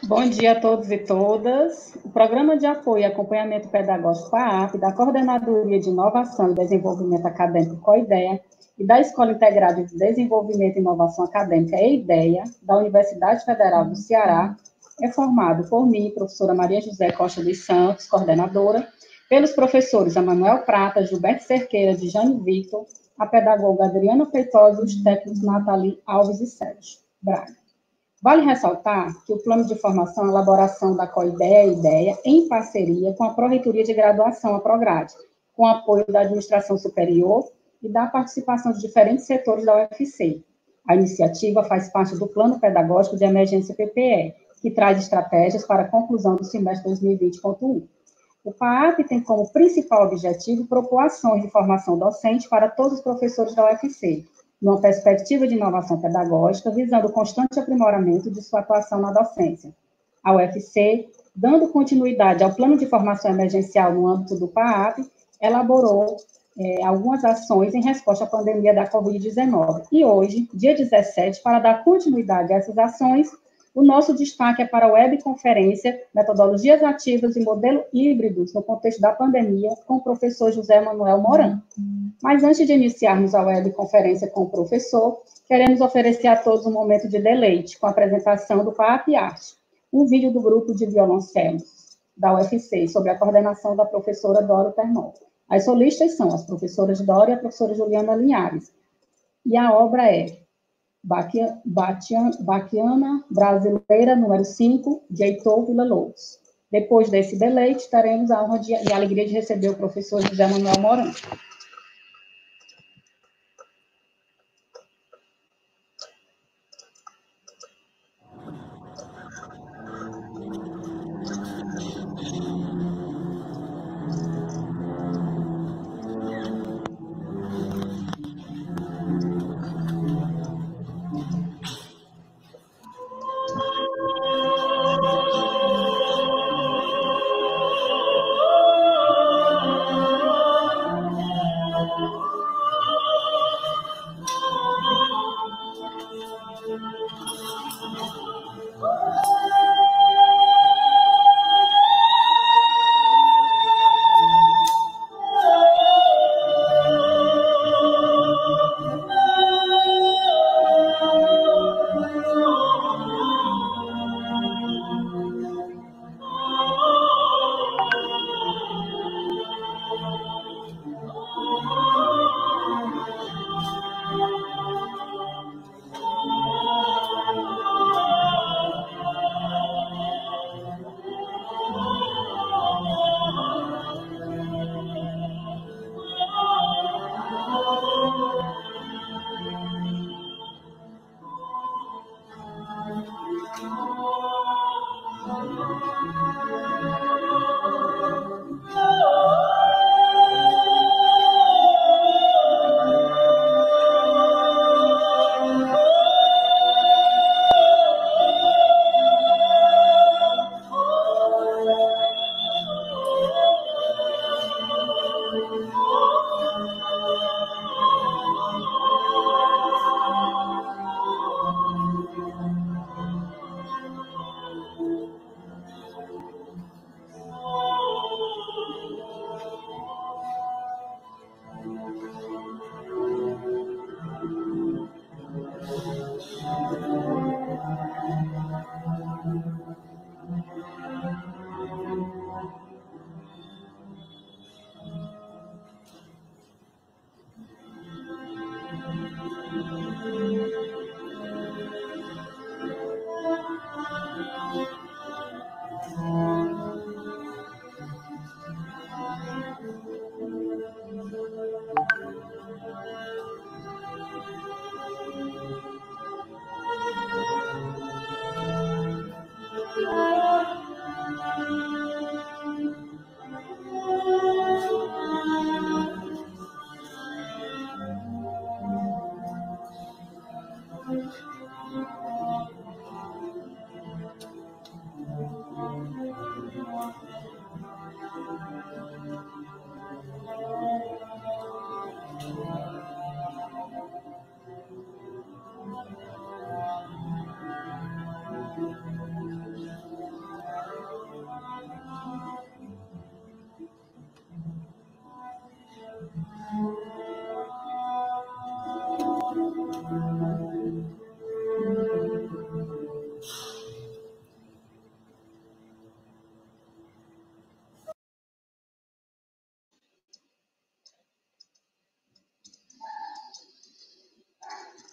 Bom dia a todos e todas. O Programa de Apoio e Acompanhamento Pedagógico PAAP, da Coordenadoria de Inovação e Desenvolvimento Acadêmico COIDEA e da Escola Integrada de Desenvolvimento e Inovação Acadêmica EIDEA, da Universidade Federal do Ceará, é formado por mim, professora Maria José Costa dos Santos, coordenadora, pelos professores Emanuel Prata, Gilberto Cerqueira, de Jane Victor, a pedagoga Adriana Feitosa e os técnicos Nathalie Alves e Sérgio Braga. Vale ressaltar que o plano de formação e elaboração da COIDEA e IDEA, em parceria com a Pró-Reitoria de Graduação, a PROGRADE, com apoio da Administração Superior e da participação de diferentes setores da UFC. A iniciativa faz parte do Plano Pedagógico de Emergência PPE, que traz estratégias para a conclusão do semestre 2020.1. O PAAP tem como principal objetivo propor ações de formação docente para todos os professores da UFC, numa perspectiva de inovação pedagógica, visando o constante aprimoramento de sua atuação na docência. A UFC, dando continuidade ao Plano de Formação Emergencial no âmbito do PAAP, elaborou algumas ações em resposta à pandemia da Covid-19. E hoje, dia 17, para dar continuidade a essas ações, o nosso destaque é para a webconferência Metodologias Ativas e Modelo Híbridos no contexto da pandemia, com o professor José Manuel Moran. Mas antes de iniciarmos a webconferência com o professor, queremos oferecer a todos um momento de deleite com a apresentação do PAAP Arte, um vídeo do grupo de violoncelos da UFC, sobre a coordenação da professora Dora Termol. As solistas são as professoras Dora e a professora Juliana Linhares. E a obra é Baquiana Brasileira, número 5, de Heitor Villa-Lobos. Depois desse deleite, teremos a honra e a alegria de receber o professor José Manuel Moran.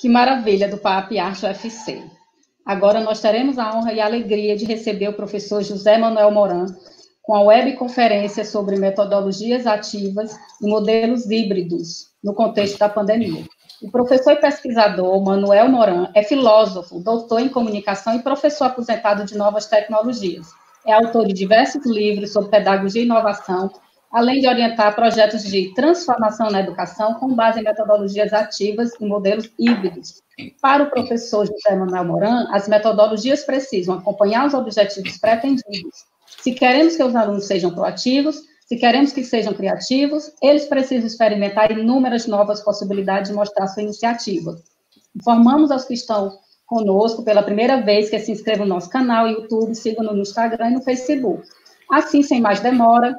Que maravilha do PAP Arte UFC. Agora nós teremos a honra e a alegria de receber o professor José Manuel Moran com a webconferência sobre metodologias ativas e modelos híbridos no contexto da pandemia. O professor e pesquisador Manuel Moran é filósofo, doutor em comunicação e professor aposentado de novas tecnologias. É autor de diversos livros sobre pedagogia e inovação, além de orientar projetos de transformação na educação com base em metodologias ativas e modelos híbridos. Para o professor José Manuel Moran, as metodologias precisam acompanhar os objetivos pretendidos. Se queremos que os alunos sejam proativos, se queremos que sejam criativos, eles precisam experimentar inúmeras novas possibilidades de mostrar sua iniciativa. Informamos aos que estão conosco pela primeira vez que se inscrevam no nosso canal YouTube, sigam-nos no Instagram e no Facebook. Assim, sem mais demora,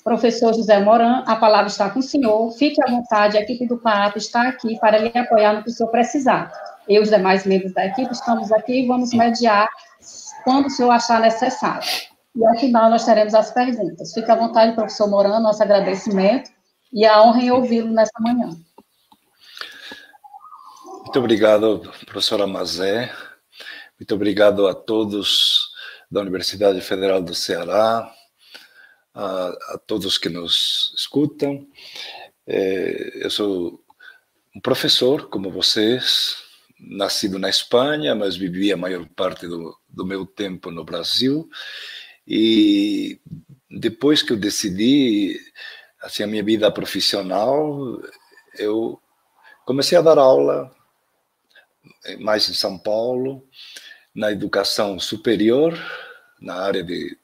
professor José Moran, a palavra está com o senhor. Fique à vontade, a equipe do PAP está aqui para lhe apoiar no que o senhor precisar. Eu e os demais membros da equipe estamos aqui e vamos mediar quando o senhor achar necessário. E, ao final, nós teremos as perguntas. Fique à vontade, professor Moran, nosso agradecimento e a honra em ouvi-lo nessa manhã. Muito obrigado, professora Mazé. Muito obrigado a todos da Universidade Federal do Ceará, a todos que nos escutam. Eu sou um professor, como vocês, nascido na Espanha, mas vivi a maior parte do meu tempo no Brasil. E depois que eu decidi assim, a minha vida profissional, eu comecei a dar aula mais em São Paulo, na educação superior, na área de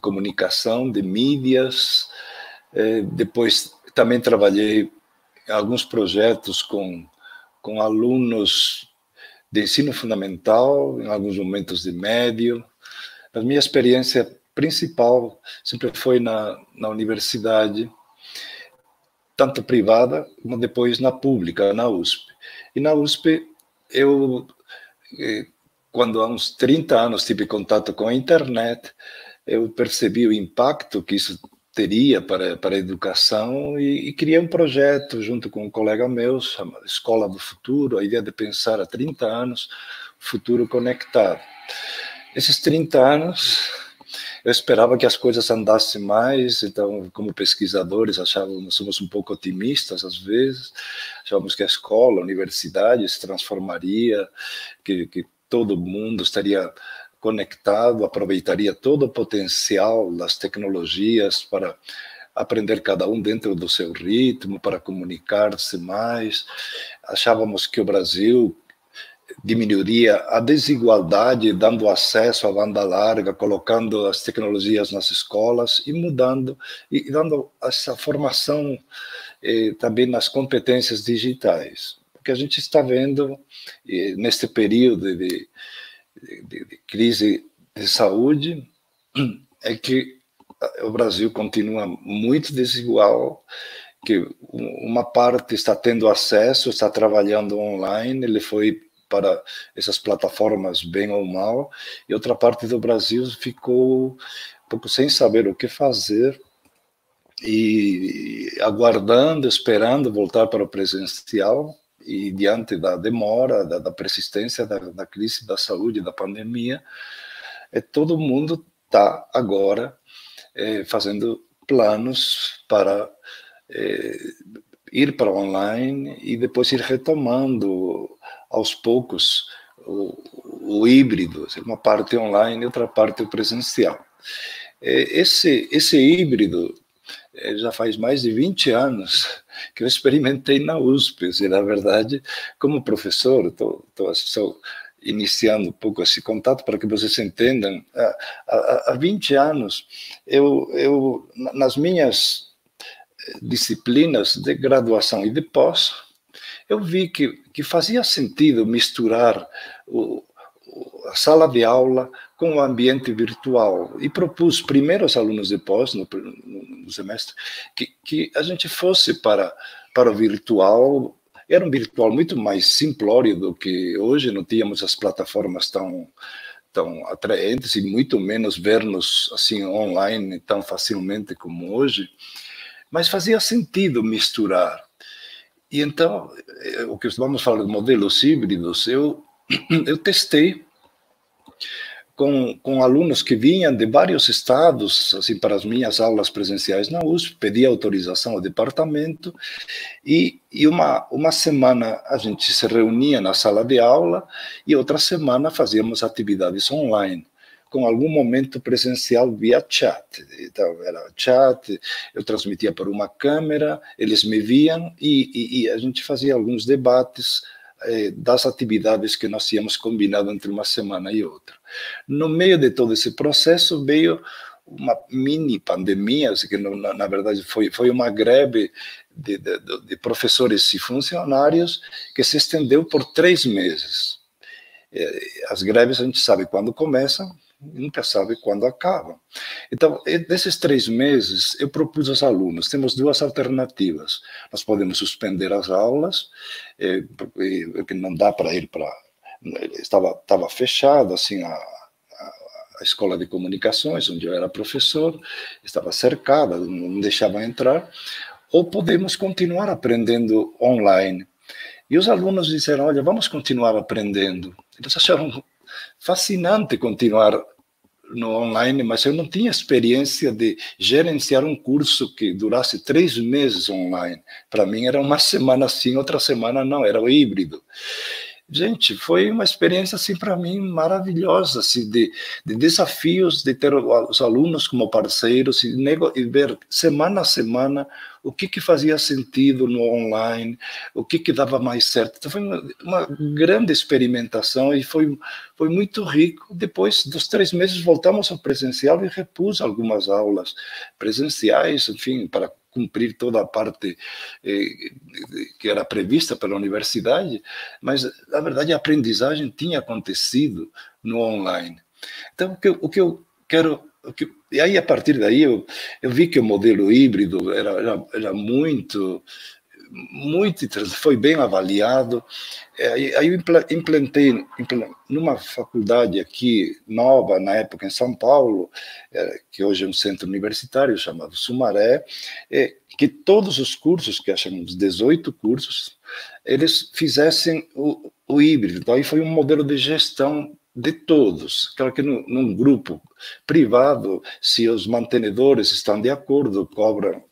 comunicação, de mídias. Depois também trabalhei em alguns projetos com alunos de ensino fundamental, em alguns momentos de médio. A minha experiência principal sempre foi na universidade, tanto privada como depois na pública, na USP. E na USP, eu, quando há uns 30 anos tive contato com a internet, eu percebi o impacto que isso teria para a educação e criei um projeto junto com um colega meu, chamado Escola do Futuro, a ideia de pensar há 30 anos o futuro conectado. Esses 30 anos, eu esperava que as coisas andassem mais, então, como pesquisadores, somos um pouco otimistas às vezes, achávamos que a escola, a universidade se transformaria, que todo mundo estaria conectado, aproveitaria todo o potencial das tecnologias para aprender cada um dentro do seu ritmo, para comunicar-se mais. Achávamos que o Brasil diminuiria a desigualdade, dando acesso à banda larga, colocando as tecnologias nas escolas e mudando, e dando essa formação também nas competências digitais. O que a gente está vendo neste período de crise de saúde é que o Brasil continua muito desigual, que uma parte está tendo acesso, está trabalhando online, ele foi para essas plataformas bem ou mal, e outra parte do Brasil ficou um pouco sem saber o que fazer e aguardando, esperando voltar para o presencial, e diante da demora, da persistência da crise da saúde, da pandemia, todo mundo está agora fazendo planos para ir para online e depois ir retomando aos poucos o híbrido, uma parte online e outra parte presencial. Esse híbrido já faz mais de 20 anos que eu experimentei na USP, e, na verdade, como professor, estou iniciando um pouco esse contato para que vocês entendam. Há 20 anos, eu nas minhas disciplinas de graduação e de pós, eu vi que fazia sentido misturar a sala de aula com o ambiente virtual e propus primeiro aos alunos de pós, no semestre, que a gente fosse para o virtual. Era um virtual muito mais simplório do que hoje, não tínhamos as plataformas tão atraentes e muito menos ver-nos assim online tão facilmente como hoje, mas fazia sentido misturar. E então, o que vamos falar de modelos híbridos, eu testei com alunos que vinham de vários estados, assim, para as minhas aulas presenciais na USP, pedi autorização ao departamento, e uma semana a gente se reunia na sala de aula, e outra semana fazíamos atividades online, com algum momento presencial via chat. Então, era chat, eu transmitia por uma câmera, eles me viam, e a gente fazia alguns debates das atividades que nós tínhamos combinado entre uma semana e outra. No meio de todo esse processo veio uma mini pandemia, que na verdade foi uma greve de professores e funcionários que se estendeu por 3 meses. As greves a gente sabe quando começam, nunca sabe quando acabam. Então, nesses 3 meses, eu propus aos alunos, temos 2 alternativas. Nós podemos suspender as aulas, porque não dá para ir para... Estava fechado, assim, a escola de comunicações, onde eu era professor, estava cercada, não deixavam entrar, ou podemos continuar aprendendo online. E os alunos disseram, olha, vamos continuar aprendendo. Eles acharam fascinante continuar no online, mas eu não tinha experiência de gerenciar um curso que durasse 3 meses online. Para mim era uma semana sim, outra semana não, era o híbrido. Gente, foi uma experiência, assim, para mim, maravilhosa, assim, de desafios, de ter os alunos como parceiros e ver semana a semana o que fazia sentido no online, o que dava mais certo. Então, foi uma grande experimentação e foi muito rico. Depois dos 3 meses, voltamos ao presencial e repus algumas aulas presenciais, enfim, para cumprir toda a parte que era prevista pela universidade, mas, na verdade, a aprendizagem tinha acontecido no online. Então, o que eu quero... E aí, a partir daí, eu vi que o modelo híbrido era muito, foi bem avaliado. Aí eu implantei numa faculdade aqui, nova, na época, em São Paulo, que hoje é um centro universitário chamado Sumaré, que todos os cursos, que chamamos 18 cursos, eles fizessem o híbrido. Então, aí foi um modelo de gestão de todos. Claro que num grupo privado, se os mantenedores estão de acordo,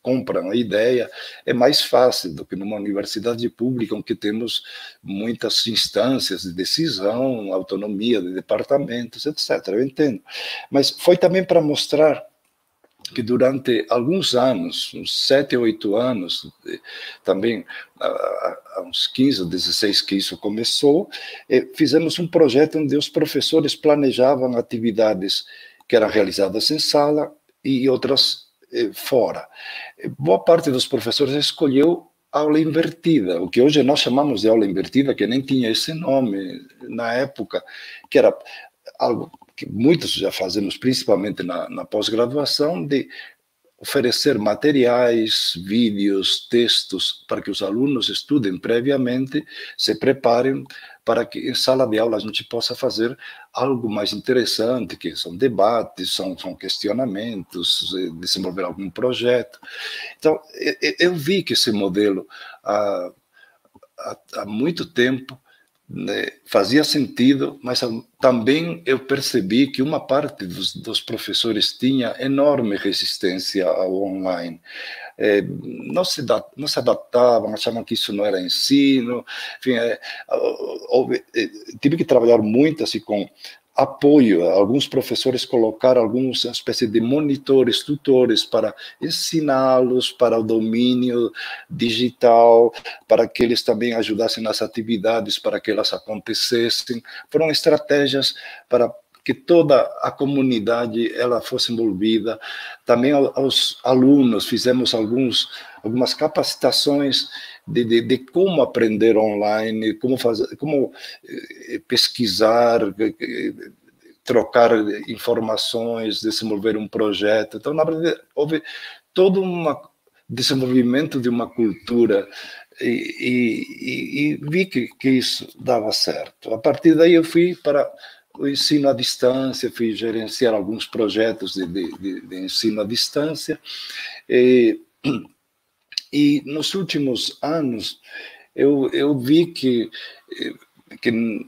compram a ideia, é mais fácil do que numa universidade pública, onde temos muitas instâncias de decisão, autonomia de departamentos, etc. Eu entendo. Mas foi também para mostrar que durante alguns anos, uns 7 ou 8 anos, também há uns 15 ou 16 que isso começou, fizemos um projeto onde os professores planejavam atividades que eram realizadas em sala e outras fora. Boa parte dos professores escolheu aula invertida, o que hoje nós chamamos de aula invertida, que nem tinha esse nome na época, que era algo que muitos já fazemos, principalmente na pós-graduação, de oferecer materiais, vídeos, textos, para que os alunos estudem previamente, se preparem para que em sala de aula a gente possa fazer algo mais interessante, que são debates, são questionamentos, desenvolver algum projeto. Então, eu vi que esse modelo, há muito tempo, fazia sentido, mas também eu percebi que uma parte dos professores tinha enorme resistência ao online. Não se adaptavam, achavam que isso não era ensino, enfim, tive que trabalhar muito assim, com apoio. Alguns professores colocaram alguns espécie de monitores, tutores para ensiná-los para o domínio digital, para que eles também ajudassem nas atividades, para que elas acontecessem. Foram estratégias para que toda a comunidade ela fosse envolvida. Também aos alunos fizemos algumas capacitações de como aprender online, como pesquisar, trocar informações, desenvolver um projeto. Então, na verdade, houve todo um desenvolvimento de uma cultura e vi que isso dava certo. A partir daí eu fui para o ensino à distância, fui gerenciar alguns projetos de ensino à distância, E nos últimos anos, eu vi que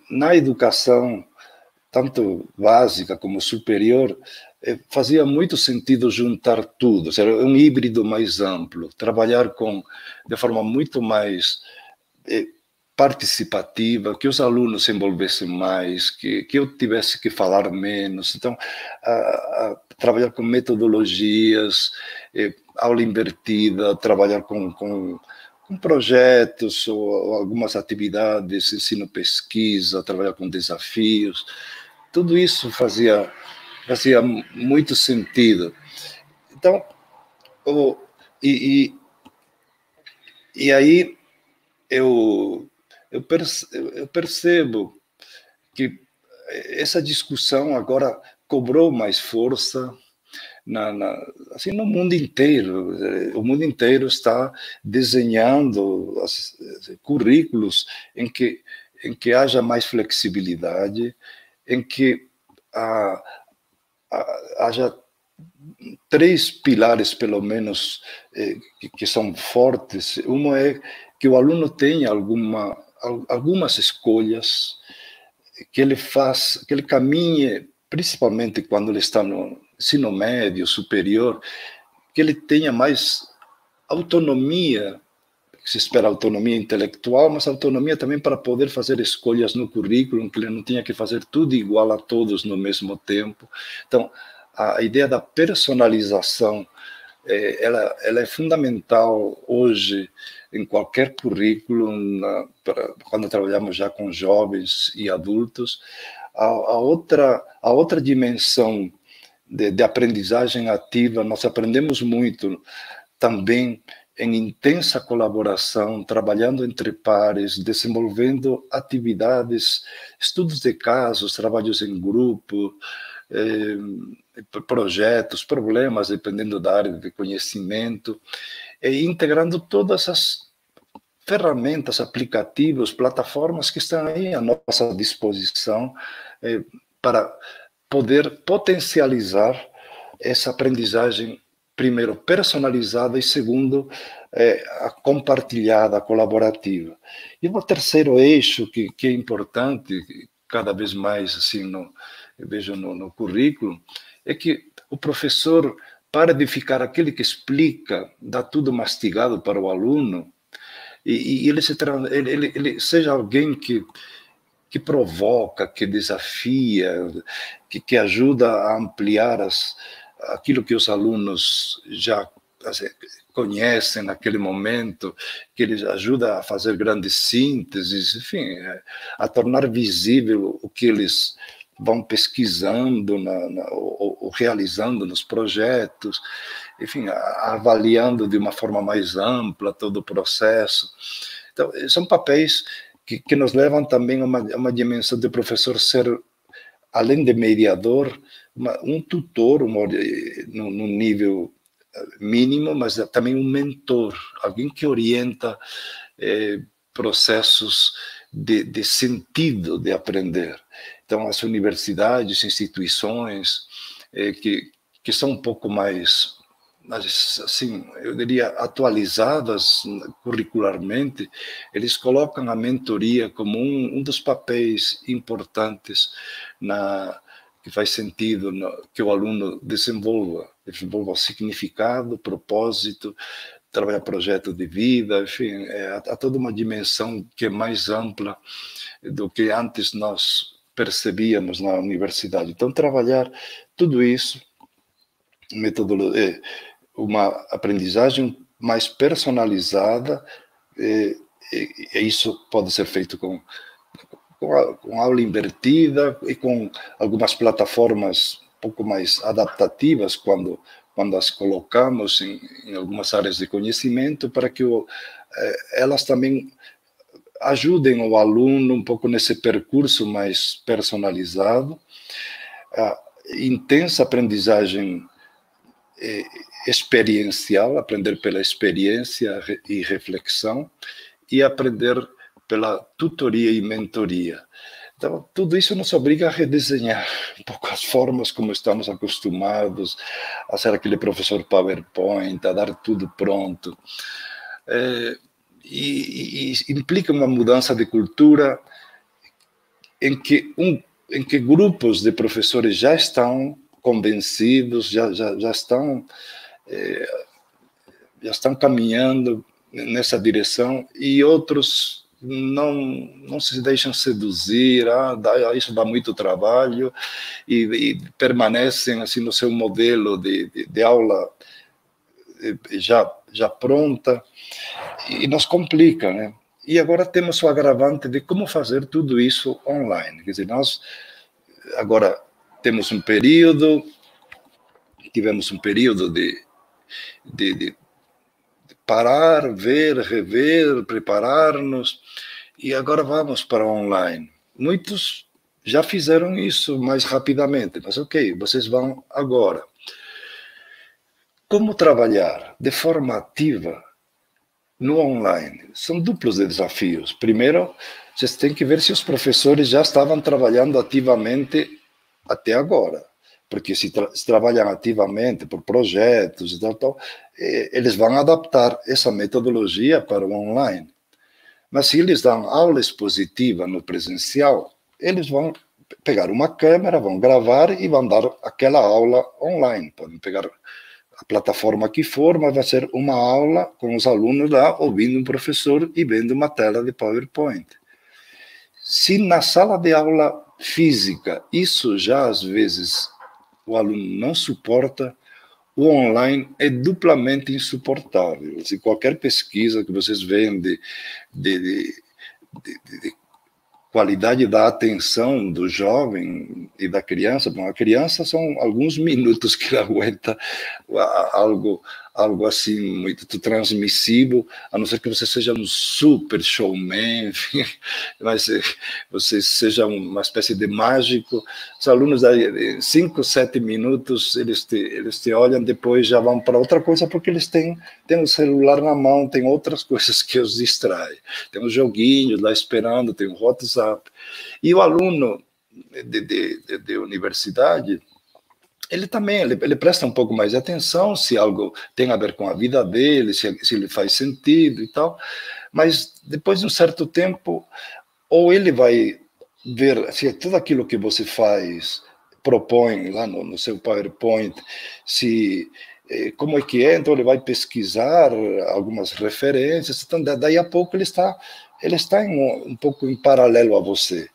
na educação, tanto básica como superior, fazia muito sentido juntar tudo, seja, um híbrido mais amplo, trabalhar de forma muito mais participativa, que os alunos se envolvessem mais, que eu tivesse que falar menos. Então, trabalhar com metodologias, aula invertida, trabalhar com projetos ou algumas atividades, ensino-pesquisa, trabalhar com desafios. Tudo isso fazia muito sentido. Então, e aí eu percebo que essa discussão agora cobrou mais força assim, no mundo inteiro. O mundo inteiro está desenhando currículos em que haja mais flexibilidade, em que haja 3 pilares, pelo menos, que são fortes. Uma é que o aluno tenha algumas escolhas, que ele caminhe, principalmente quando ele está no ensino médio, superior, que ele tenha mais autonomia. Se espera autonomia intelectual, mas autonomia também para poder fazer escolhas no currículo, que ele não tenha que fazer tudo igual a todos no mesmo tempo. Então, a ideia da personalização, ela é fundamental hoje em qualquer currículo, quando trabalhamos já com jovens e adultos. A outra dimensão de aprendizagem ativa, nós aprendemos muito também em intensa colaboração, trabalhando entre pares, desenvolvendo atividades, estudos de casos, trabalhos em grupo, projetos, problemas, dependendo da área de conhecimento, e integrando todas as ferramentas, aplicativos, plataformas que estão aí à nossa disposição para poder potencializar essa aprendizagem, primeiro, personalizada, e segundo, a compartilhada, a colaborativa. E o terceiro eixo que é importante, cada vez mais assim, eu vejo no currículo, é que o professor, para de ficar aquele que explica, dá tudo mastigado para o aluno, e ele seja alguém que provoca, que desafia, que ajuda a ampliar aquilo que os alunos já conhecem naquele momento, que eles ajuda a fazer grandes sínteses, enfim, a tornar visível o que eles vão pesquisando ou realizando nos projetos, enfim, avaliando de uma forma mais ampla todo o processo. Então, são papéis que nos levam também a uma dimensão de professor ser, além de mediador, um tutor, num nível mínimo, mas também um mentor, alguém que orienta processos de sentido de aprender. Então, as universidades, instituições que são um pouco mais, assim, eu diria, atualizadas curricularmente, eles colocam a mentoria como um dos papéis importantes que faz sentido que o aluno desenvolva o significado, propósito, trabalhar projeto de vida, enfim, há toda uma dimensão que é mais ampla do que antes nós percebíamos na universidade. Então, trabalhar tudo isso, uma aprendizagem mais personalizada, e isso pode ser feito com aula invertida e com algumas plataformas um pouco mais adaptativas quando as colocamos em algumas áreas de conhecimento, para que elas também ajudem o aluno um pouco nesse percurso mais personalizado. A intensa aprendizagem experiencial, aprender pela experiência e reflexão, e aprender pela tutoria e mentoria. Então, tudo isso nos obriga a redesenhar um pouco as formas como estamos acostumados, a ser aquele professor PowerPoint, a dar tudo pronto. e implica uma mudança de cultura em que grupos de professores já estão convencidos, já estão caminhando nessa direção, e outros não se deixam seduzir, isso dá muito trabalho, e permanecem assim no seu modelo de aula já pronta, e nos complica, né? E agora temos o agravante de como fazer tudo isso online. Quer dizer, nós agora tivemos um período de parar, ver, rever, preparar-nos, e agora vamos para online. Muitos já fizeram isso mais rapidamente, mas ok, vocês vão agora. Como trabalhar de forma ativa no online? São duplos desafios. Primeiro, vocês têm que ver se os professores já estavam trabalhando ativamente até agora. Porque se trabalham ativamente por projetos e tal, eles vão adaptar essa metodologia para o online. Mas se eles dão aula expositiva no presencial, eles vão pegar uma câmera, vão gravar e vão dar aquela aula online. Podem pegar a plataforma que for, mas vai ser uma aula com os alunos lá, ouvindo um professor e vendo uma tela de PowerPoint. Se na sala de aula física isso já às vezes o aluno não suporta, o online é duplamente insuportável. Se qualquer pesquisa que vocês veem de qualidade da atenção do jovem e da criança, bom, a criança são alguns minutos que ela aguenta algo assim muito transmissível, a não ser que você seja um super showman, enfim, mas você seja uma espécie de mágico. Os alunos, em 5, 7 minutos, eles te olham, depois já vão para outra coisa, porque eles têm o celular na mão, tem outras coisas que os distraem. Tem um joguinho lá esperando, tem um WhatsApp. E o aluno de universidade, ele também, ele presta um pouco mais de atenção se algo tem a ver com a vida dele, se ele faz sentido e tal, mas depois de um certo tempo, ou ele vai ver se tudo aquilo que você propõe lá no seu PowerPoint, como é que é, então ele vai pesquisar algumas referências, então daí a pouco ele está um pouco em paralelo a você.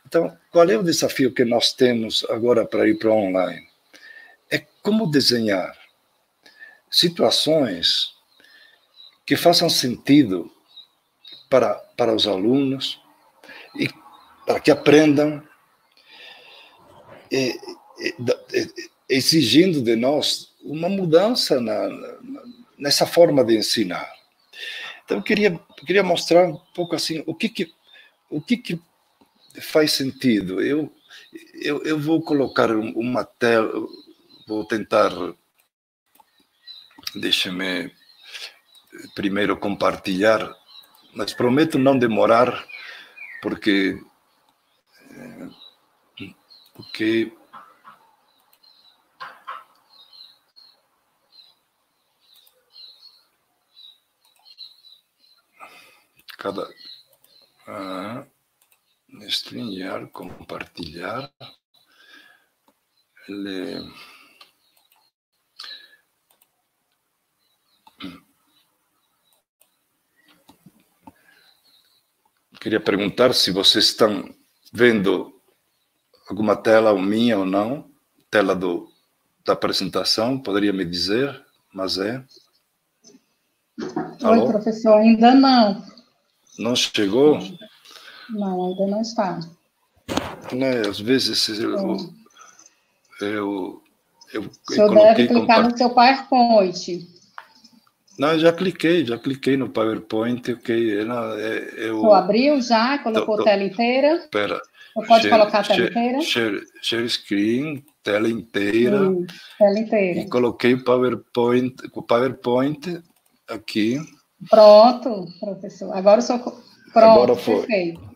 Então, qual é o desafio que nós temos agora para ir para o online? É como desenhar situações que façam sentido para os alunos e para que aprendam, exigindo de nós uma mudança nessa forma de ensinar. Então, eu queria mostrar um pouco assim o que faz sentido. Eu vou colocar uma tela. Vou tentar, deixe-me primeiro compartilhar, mas prometo não demorar, porque streamar, compartilhar, queria perguntar se vocês estão vendo alguma tela minha ou não, tela da apresentação, poderia me dizer, mas é? Oi, professor, ainda não. Não chegou? Não, ainda não está. Né, às vezes o senhor deve clicar no seu PowerPoint. Não, já cliquei no PowerPoint, ok. Tu abriu já? Colocou tela inteira? Espera. Ou pode colocar a tela inteira? Share screen, tela inteira. Tela inteira. E coloquei o PowerPoint aqui. Pronto, professor. Agora o senhor... Pronto, agora foi. Perfeito.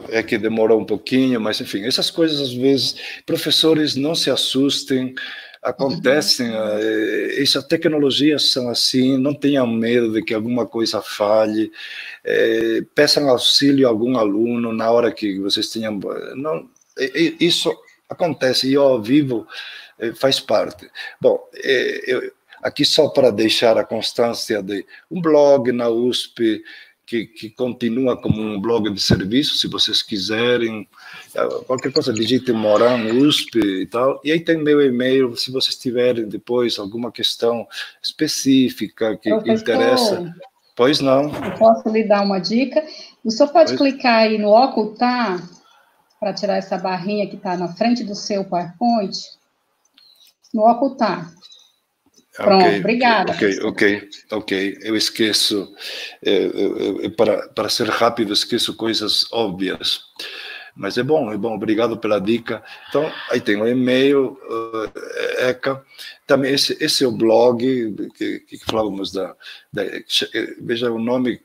É que demorou um pouquinho, mas enfim, essas coisas às vezes, professores, não se assustem. acontecem, essas tecnologias são assim, não tenham medo de que alguma coisa falhe, peçam auxílio a algum aluno na hora que vocês tenham... Não, isso acontece, e eu ao vivo faz parte. Bom, aqui só para deixar a constância de um blog na USP, que continua como um blog de serviço, se vocês quiserem, qualquer coisa, digite Moran USP e tal, e aí tem meu e-mail, se vocês tiverem depois alguma questão específica que interessa. Pois não. Eu posso lhe dar uma dica? O senhor pode clicar aí no ocultar, para tirar essa barrinha que está na frente do seu PowerPoint? No ocultar. Pronto, obrigada. Ok. Eu esqueço, para ser rápido, esqueço coisas óbvias. Mas é bom, obrigado pela dica. Então, aí tem o e-mail, ECA, também esse é o blog que falávamos veja o nome,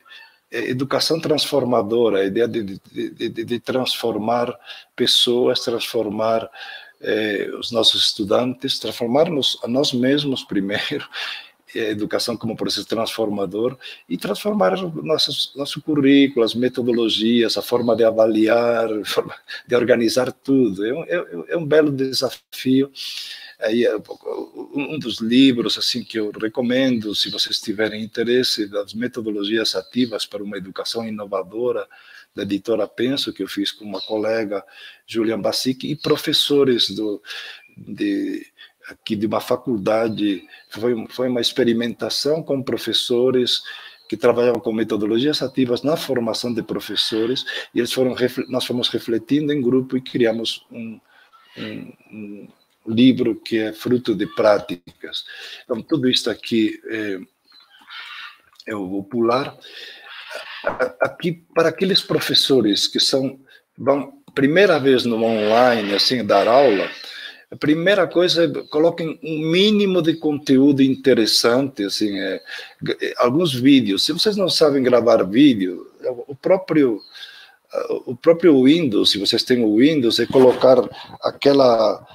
Educação Transformadora, a ideia de transformar pessoas, transformar os nossos estudantes, transformar-nos a nós mesmos primeiro, a educação como processo transformador, e transformar nosso currículo, as metodologias, a forma de avaliar, de organizar tudo. É um belo desafio. Aí, um dos livros assim que eu recomendo, se vocês tiverem interesse, das metodologias ativas para uma educação inovadora, da editora Penso, que eu fiz com uma colega, Julian Bassic, e professores aqui de uma faculdade. Foi uma experimentação com professores que trabalhavam com metodologias ativas na formação de professores, e nós fomos refletindo em grupo e criamos um livro que é fruto de práticas. Então, tudo isso aqui eu vou pular. Aqui, para aqueles professores que vão primeira vez no online, assim, dar aula, a primeira coisa é coloquem um mínimo de conteúdo interessante, assim, alguns vídeos. Se vocês não sabem gravar vídeo, o próprio Windows, se vocês têm o Windows, é colocar aquela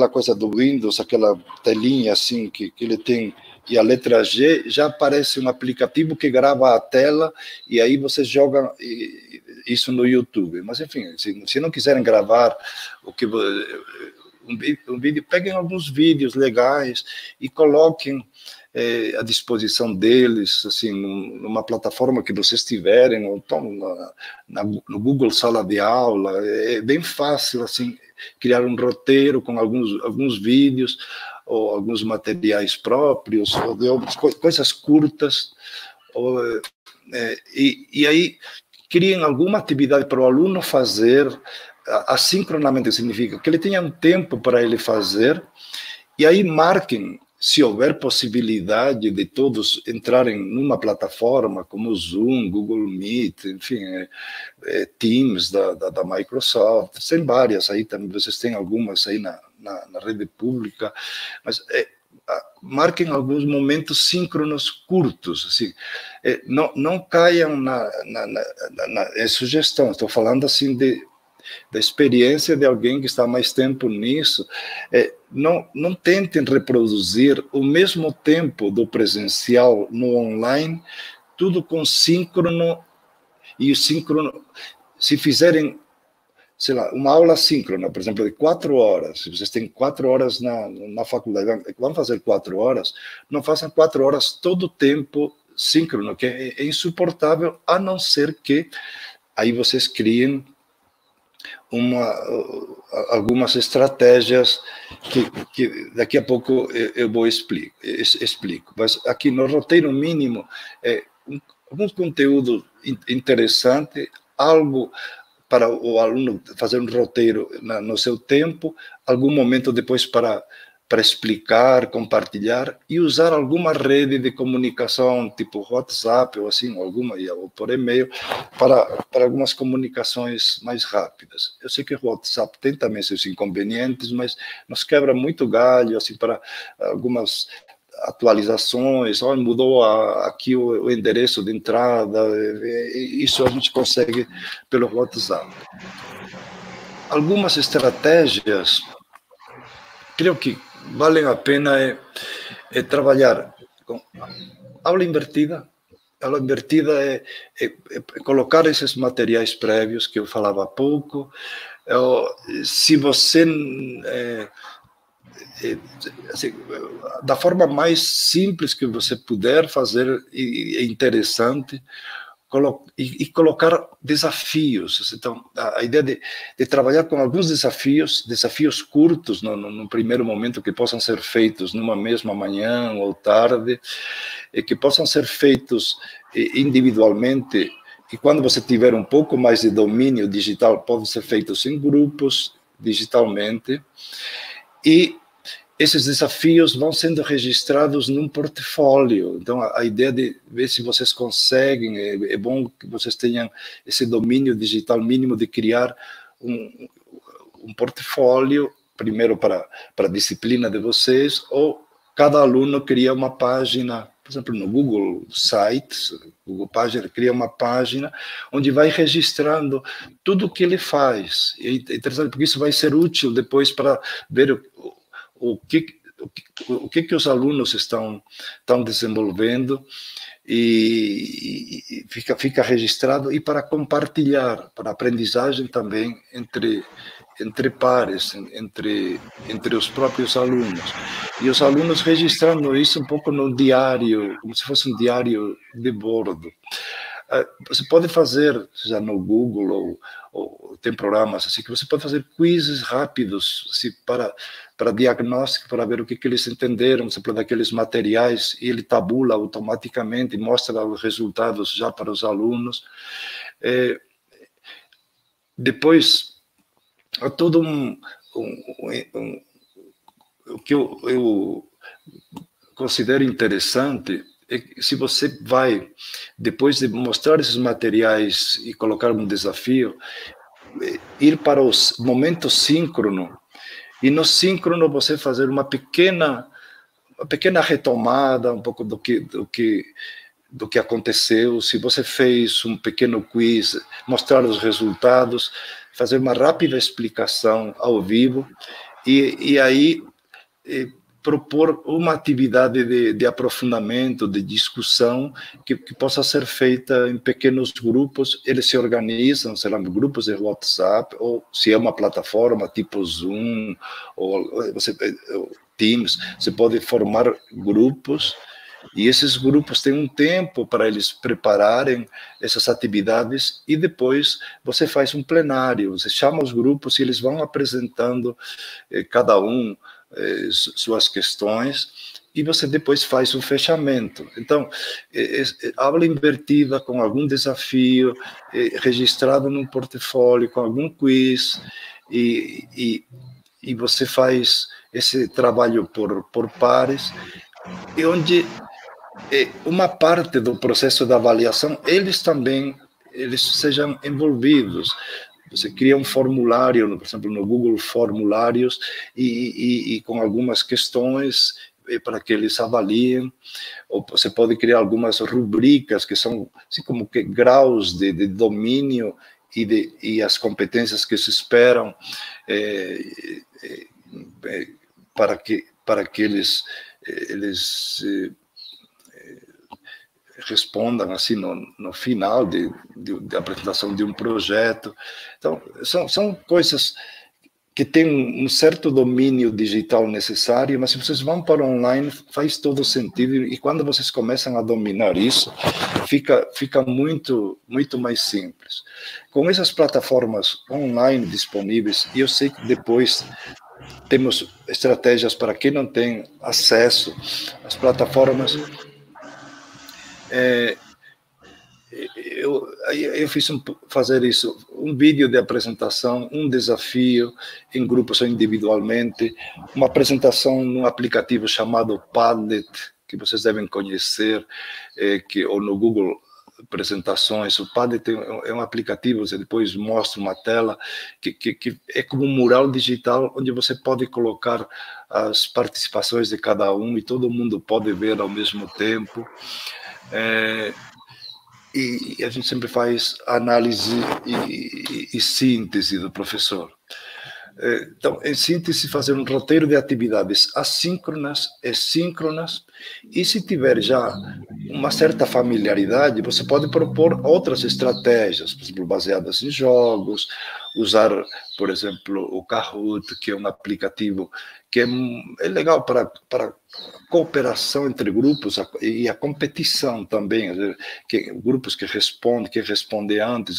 coisa do Windows, aquela telinha assim que ele tem, e a letra G, já aparece um aplicativo que grava a tela, e aí você joga isso no YouTube. Mas, enfim, se não quiserem gravar um vídeo, peguem alguns vídeos legais e coloquem à disposição deles, assim, numa plataforma que vocês tiverem, ou então no Google Sala de Aula. É bem fácil, assim, criar um roteiro com alguns vídeos, ou alguns materiais próprios, ou de outras coisas curtas, e aí criem alguma atividade para o aluno fazer assincronamente, significa que ele tenha um tempo para ele fazer, e aí marquem, se houver possibilidade de todos entrarem numa plataforma como o Zoom, Google Meet, enfim, Teams da Microsoft, tem várias aí também, vocês têm algumas aí na rede pública, mas marquem alguns momentos síncronos curtos, assim, não caiam é sugestão, estou falando assim da experiência de alguém que está há mais tempo nisso. Não tentem reproduzir o mesmo tempo do presencial no online, tudo com síncrono, e o síncrono, se fizerem, sei lá, uma aula síncrona, por exemplo, de 4 horas, se vocês têm 4 horas na faculdade, vão fazer 4 horas, não façam 4 horas todo o tempo síncrono, que é insuportável, a não ser que aí vocês criem algumas estratégias que daqui a pouco eu vou explico. Mas aqui no roteiro mínimo, algum conteúdo interessante, algo para o aluno fazer um roteiro no seu tempo, algum momento depois para explicar, compartilhar, e usar alguma rede de comunicação, tipo WhatsApp ou assim, ou por e-mail, para algumas comunicações mais rápidas. Eu sei que o WhatsApp tem também seus inconvenientes, mas nos quebra muito galho, assim, para algumas atualizações, mudou aqui o endereço de entrada, isso a gente consegue pelo WhatsApp. Algumas estratégias creio que vale a pena trabalhar com aula invertida. Aula invertida é colocar esses materiais prévios que eu falava há pouco. Se você, assim, da forma mais simples que você puder fazer, e interessante, e colocar desafios. Então, a ideia de trabalhar com alguns desafios curtos, no primeiro momento, que possam ser feitos numa mesma manhã ou tarde, e que possam ser feitos individualmente, e quando você tiver um pouco mais de domínio digital, podem ser feitos em grupos, digitalmente, e esses desafios vão sendo registrados num portfólio. Então, a ideia de ver se vocês conseguem, é bom que vocês tenham esse domínio digital mínimo de criar um portfólio, primeiro para a disciplina de vocês, ou cada aluno cria uma página, por exemplo, no Google Sites, Google Página, cria uma página onde vai registrando tudo o que ele faz. É interessante, porque isso vai ser útil depois para ver o que os alunos estão desenvolvendo, e fica registrado, e para compartilhar, para aprendizagem também entre pares, entre os próprios alunos. E os alunos registrando isso um pouco no diário, como se fosse um diário de bordo. Você pode fazer, já no Google, ou tem programas assim, que você pode fazer quizzes rápidos assim, para diagnóstico, para ver o que eles entenderam, por exemplo, daqueles materiais, e ele tabula automaticamente e mostra os resultados já para os alunos. Depois, há todo o que eu considero interessante é que, se você vai, depois de mostrar esses materiais e colocar um desafio, ir para o momento síncrono, e no síncrono você fazer uma pequena retomada, um pouco do que aconteceu. Se você fez um pequeno quiz, mostrar os resultados, fazer uma rápida explicação ao vivo, e aí propor uma atividade de aprofundamento, de discussão, que possa ser feita em pequenos grupos. Eles se organizam, serão grupos de WhatsApp, ou se é uma plataforma tipo Zoom, ou Teams, você pode formar grupos, e esses grupos têm um tempo para eles prepararem essas atividades, e depois você faz um plenário, você chama os grupos e eles vão apresentando cada um suas questões, e você depois faz um fechamento. Então, aula invertida com algum desafio, registrado num portfólio, com algum quiz, e você faz esse trabalho por pares, e onde uma parte do processo da avaliação, eles sejam envolvidos. Você cria um formulário, por exemplo, no Google Formulários, e com algumas questões para que eles avaliem. Ou você pode criar algumas rubricas que são assim, como que graus de domínio e as competências que se esperam para que eles respondam assim no final de apresentação de um projeto. Então, são coisas que têm um certo domínio digital necessário, mas se vocês vão para online, faz todo sentido, e quando vocês começam a dominar isso, fica muito, muito mais simples. Com essas plataformas online disponíveis, e eu sei que depois temos estratégias para quem não tem acesso às plataformas. Eu fiz fazer isso, um vídeo de apresentação, um desafio em grupos ou individualmente, uma apresentação num aplicativo chamado Padlet, que vocês devem conhecer, ou no Google Apresentações. O Padlet é um aplicativo, você depois mostra uma tela que é como um mural digital, onde você pode colocar as participações de cada um, e todo mundo pode ver ao mesmo tempo. E a gente sempre faz análise e síntese do professor. Então, em síntese, fazer um roteiro de atividades assíncronas e síncronas, e se tiver já uma certa familiaridade, você pode propor outras estratégias, por exemplo, baseadas em jogos, usar, por exemplo, o Kahoot, que é um aplicativo que é legal para cooperação entre grupos e a competição também, grupos que respondem antes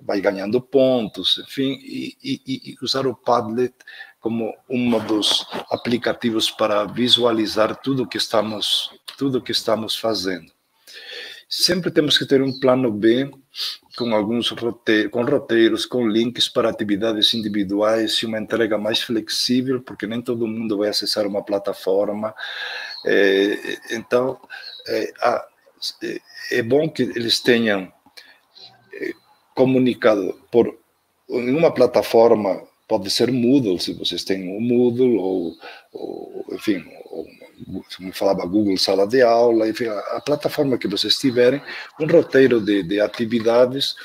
vai ganhando pontos, enfim, e usar o Padlet como um dos aplicativos para visualizar tudo que estamos fazendo. Sempre temos que ter um plano B com alguns roteiros, com links para atividades individuais e uma entrega mais flexível, porque nem todo mundo vai acessar uma plataforma. Então, é bom que eles tenham comunicado em uma plataforma, pode ser Moodle, se vocês têm o Moodle, ou enfim, como falava, Google Sala de Aula, enfim, a plataforma que vocês tiverem, um roteiro de atividades,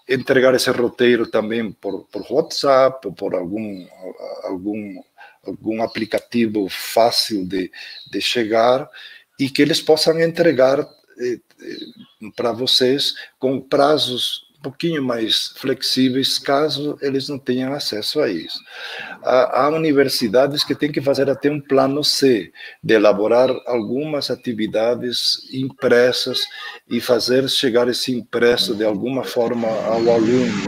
entregar esse roteiro também por WhatsApp, por algum aplicativo fácil de chegar, e que eles possam entregar para vocês com prazos um pouquinho mais flexíveis, caso eles não tenham acesso a isso. Há universidades que têm que fazer até um plano C, de elaborar algumas atividades impressas e fazer chegar esse impresso de alguma forma ao aluno,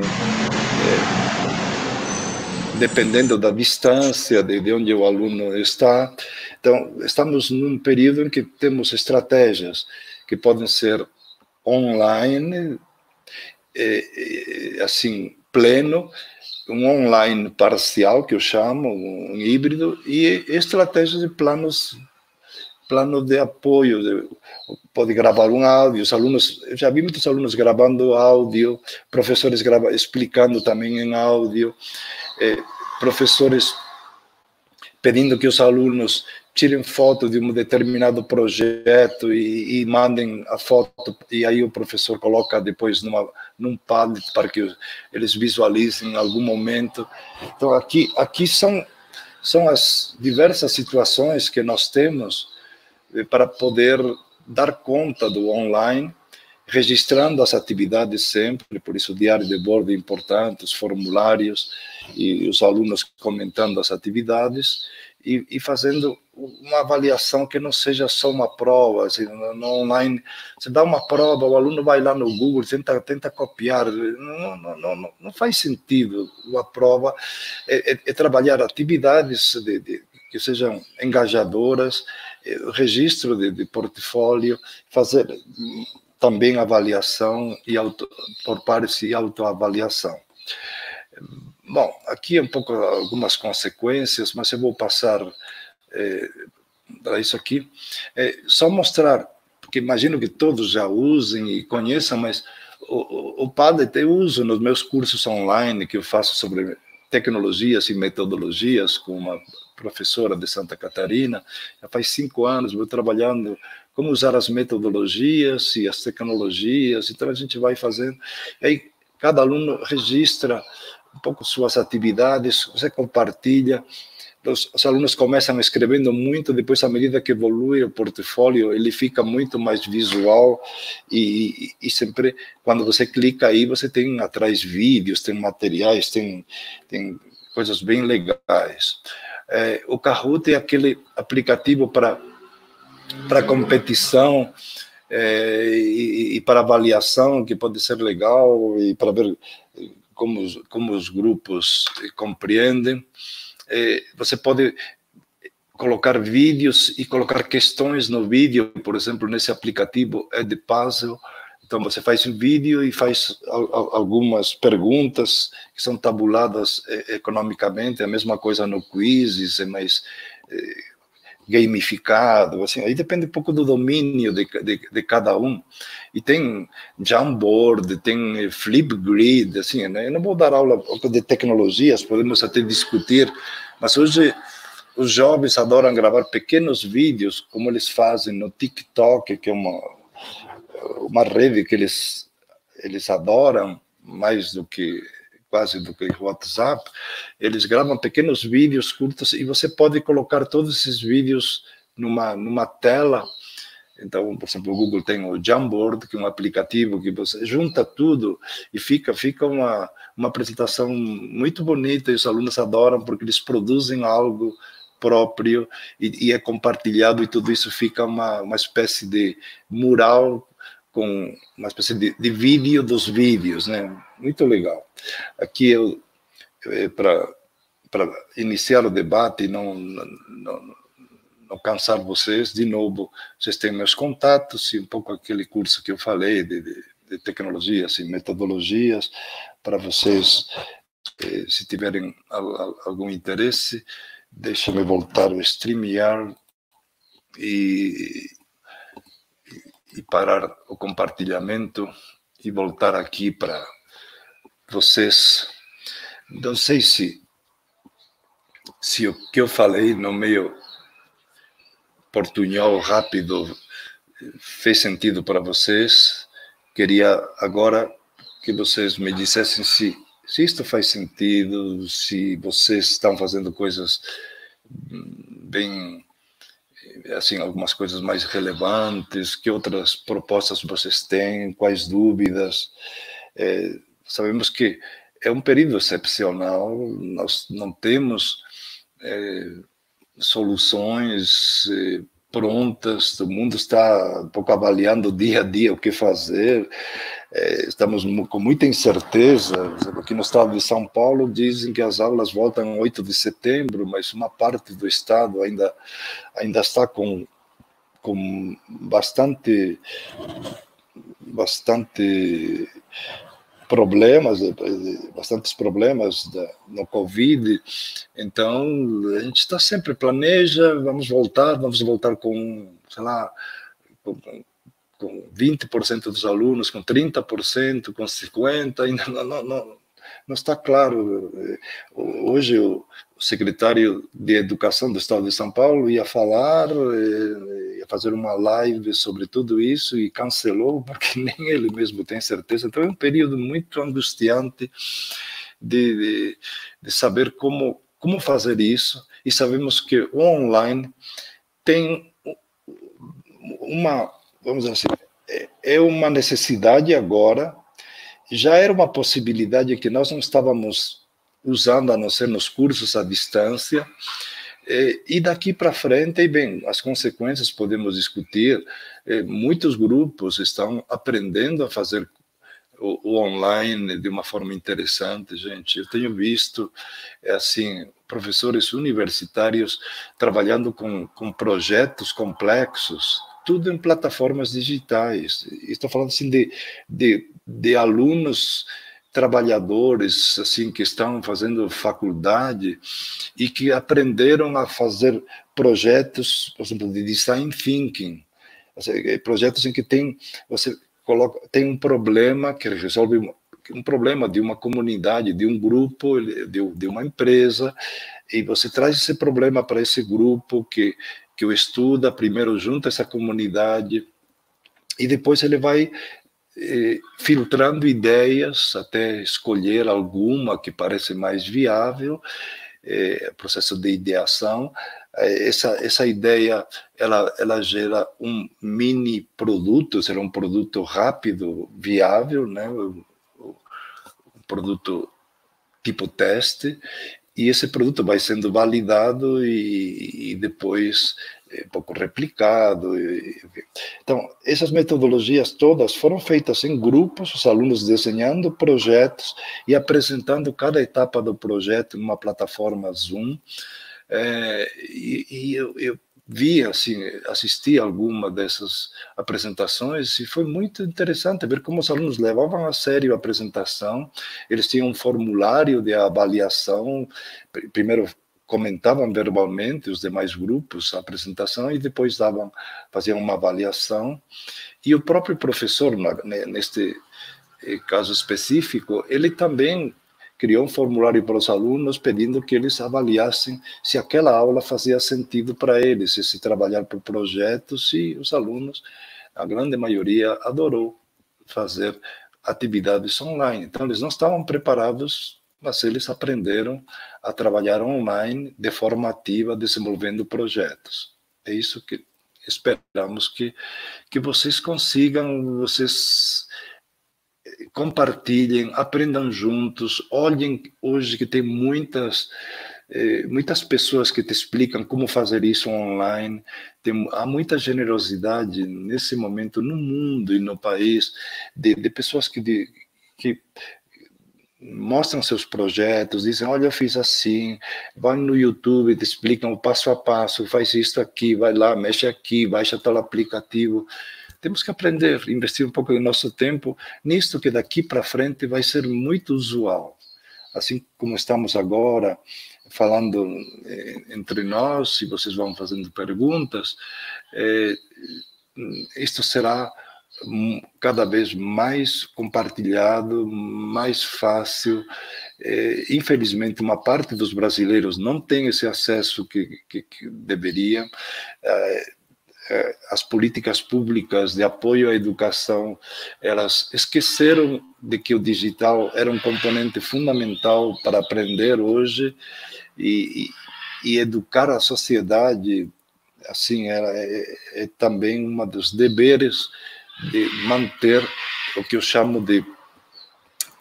dependendo da distância de onde o aluno está. Então, estamos num período em que temos estratégias que podem ser online, assim, pleno, um online parcial, que eu chamo, um híbrido, e estratégias de plano de apoio. Pode gravar um áudio, os alunos, eu já vi muitos alunos gravando áudio, professores explicando também em áudio, professores pedindo que os alunos tirem foto de um determinado projeto e mandem a foto, e aí o professor coloca depois num Padlet para que eles visualizem em algum momento. Então, aqui são as diversas situações que nós temos para poder dar conta do online, registrando as atividades sempre, por isso o diário de bordo é importante, os formulários e os alunos comentando as atividades, e fazendo uma avaliação que não seja só uma prova. Assim, no online, você dá uma prova, o aluno vai lá no Google, tenta copiar, não faz sentido. A prova é trabalhar atividades que sejam engajadoras, registro de portfólio, fazer também avaliação por pares e autoavaliação. Bom, aqui um pouco algumas consequências, mas eu vou passar para isso aqui. Só mostrar, porque imagino que todos já usem e conheçam, mas o Padlet eu uso nos meus cursos online que eu faço sobre tecnologias e metodologias com uma professora de Santa Catarina. Já faz 5 anos vou trabalhando como usar as metodologias e as tecnologias, então a gente vai fazendo. Aí cada aluno registra um pouco suas atividades, você compartilha, os alunos começam escrevendo muito, depois, à medida que evolui o portfólio, ele fica muito mais visual, e sempre, quando você clica aí, você tem atrás vídeos, tem materiais, tem coisas bem legais. O Kahoot é aquele aplicativo para competição, e para avaliação, que pode ser legal, e para ver como os grupos compreendem. Você pode colocar vídeos e colocar questões no vídeo, por exemplo, nesse aplicativo é de puzzle. Então, você faz um vídeo e faz algumas perguntas que são tabuladas economicamente, a mesma coisa no Quizzes, é mais gamificado, assim, aí depende um pouco do domínio de cada um. E tem Jamboard, tem Flipgrid, assim, né? Eu não vou dar aula de tecnologias, podemos até discutir, mas hoje os jovens adoram gravar pequenos vídeos, como eles fazem no TikTok, que é uma rede que eles adoram, mais do que quase do que o WhatsApp, eles gravam pequenos vídeos curtos e você pode colocar todos esses vídeos numa tela. Então, por exemplo, o Google tem o Jamboard, que é um aplicativo que você junta tudo e fica uma apresentação muito bonita, e os alunos adoram porque eles produzem algo próprio e é compartilhado, e tudo isso fica uma espécie de mural com uma espécie de vídeo dos vídeos, né? Muito legal. Aqui para iniciar o debate e não cansar vocês, de novo, vocês têm meus contatos e um pouco aquele curso que eu falei de tecnologias e metodologias, para vocês, se tiverem algum interesse, deixa-me voltar o StreamYard e parar o compartilhamento e voltar aqui para vocês. Não sei se o que eu falei no meio portunhol rápido fez sentido para vocês. Queria agora que vocês me dissessem se isto faz sentido, se vocês estão fazendo coisas bem, assim, algumas coisas mais relevantes, que outras propostas vocês têm, quais dúvidas. Sabemos que é um período excepcional, nós não temos soluções prontas, o mundo está um pouco avaliando dia a dia o que fazer, estamos com muita incerteza. Aqui no estado de São Paulo dizem que as aulas voltam em 8 de setembro, mas uma parte do estado ainda está com bastante bastantes problemas no Covid. Então, a gente está sempre planeja, vamos voltar com, sei lá, com 20% dos alunos, com 30%, com 50%, ainda não está claro. Hoje o secretário de Educação do Estado de São Paulo ia fazer uma live sobre tudo isso e cancelou, porque nem ele mesmo tem certeza. Então é um período muito angustiante de saber como fazer isso, e sabemos que o online tem vamos dizer assim, é uma necessidade agora, já era uma possibilidade que nós não estávamos usando, a não ser nos cursos à distância, e daqui para frente, bem, as consequências podemos discutir. Muitos grupos estão aprendendo a fazer o online de uma forma interessante, gente. Eu tenho visto, assim, professores universitários trabalhando com projetos complexos, tudo em plataformas digitais. Estou falando assim de alunos trabalhadores, assim, que estão fazendo faculdade e que aprenderam a fazer projetos, por exemplo, de design thinking, projetos em que você tem um problema que resolve um problema de uma comunidade, de um grupo, de uma empresa, e você traz esse problema para esse grupo que o estuda, primeiro junta essa comunidade, e depois ele vai filtrando ideias até escolher alguma que parece mais viável, processo de ideação. Essa ideia, ela gera um mini produto, será um produto rápido, viável, né? Um produto tipo teste, e esse produto vai sendo validado e depois um pouco replicado. Então, essas metodologias todas foram feitas em grupos, os alunos desenhando projetos e apresentando cada etapa do projeto numa plataforma Zoom. E eu vi, assim, assisti a alguma dessas apresentações e foi muito interessante ver como os alunos levavam a sério a apresentação. Eles tinham um formulário de avaliação, primeiro comentavam verbalmente os demais grupos a apresentação e depois faziam uma avaliação. E o próprio professor, neste caso específico, ele também criou um formulário para os alunos pedindo que eles avaliassem se aquela aula fazia sentido para eles, se trabalhar por projetos, e os alunos, a grande maioria, adorou fazer atividades online. Então, eles não estavam preparados, mas eles aprenderam a trabalhar online de forma ativa, desenvolvendo projetos. É isso que esperamos que vocês consigam, vocês compartilhem, aprendam juntos, olhem hoje que tem muitas pessoas que te explicam como fazer isso online. Há muita generosidade nesse momento no mundo e no país de pessoas que mostram seus projetos, dizem, olha, eu fiz assim, vai no YouTube, te explicam o passo a passo, faz isso aqui, vai lá, mexe aqui, baixa tal aplicativo. Temos que aprender, investir um pouco do nosso tempo nisto que daqui para frente vai ser muito usual. Assim como estamos agora falando entre nós, e vocês vão fazendo perguntas, isto será cada vez mais compartilhado, mais fácil. Infelizmente, uma parte dos brasileiros não tem esse acesso que deveria. As políticas públicas de apoio à educação, elas esqueceram de que o digital era um componente fundamental para aprender hoje e educar a sociedade, assim, é também um dos deveres de manter o que eu chamo de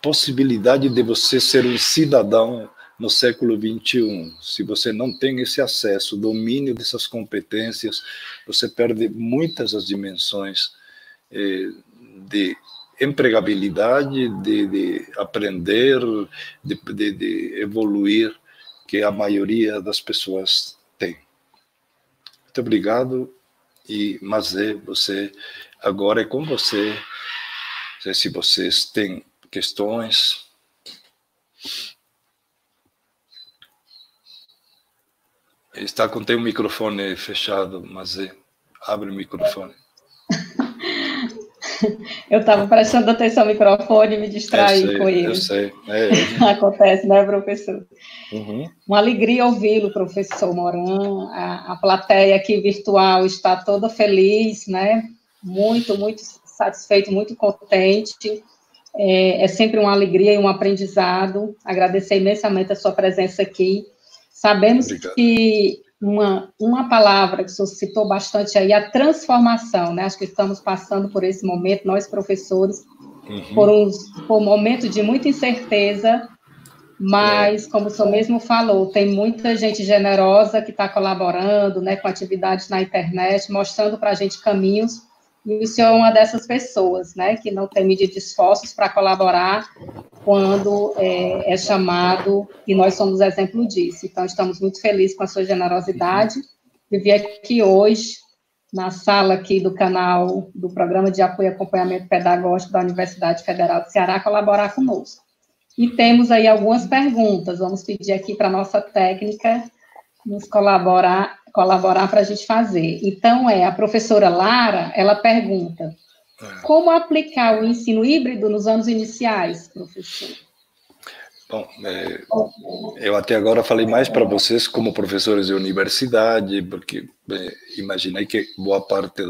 possibilidade de você ser um cidadão no século XXI. Se você não tem esse acesso, domínio dessas competências, você perde muitas das dimensões de empregabilidade, de aprender, de evoluir, que a maioria das pessoas tem. Muito obrigado. E Mazé, você agora é com você. Não sei se vocês têm questões. Está com o microfone fechado, mas abre o microfone. Eu estava prestando atenção ao microfone e me distraí com ele. Eu sei. Acontece, né, professor? Uhum. Uma alegria ouvi-lo, professor Moran. A plateia aqui virtual está toda feliz, né? Muito, muito satisfeito, muito contente. É sempre uma alegria e um aprendizado. Agradecer imensamente a sua presença aqui. Sabemos Obrigado. Que uma palavra que o senhor citou bastante aí, a transformação, né? Acho que estamos passando por esse momento, nós professores, por um momento de muita incerteza, mas, como o senhor mesmo falou, tem muita gente generosa que está colaborando, né, com atividades na internet, mostrando para a gente caminhos, e o senhor é uma dessas pessoas, né, que não tem medido esforços para colaborar quando é chamado, e nós somos exemplo disso. Então, estamos muito felizes com a sua generosidade. Vivi aqui hoje, na sala aqui do canal do Programa de Apoio e Acompanhamento Pedagógico da Universidade Federal do Ceará, colaborar conosco. E temos aí algumas perguntas, vamos pedir aqui para a nossa técnica nos colaborar para a gente fazer. Então, a professora Lara, ela pergunta, como aplicar o ensino híbrido nos anos iniciais, professor? Bom, eu até agora falei mais para vocês como professores de universidade, porque imaginei que boa parte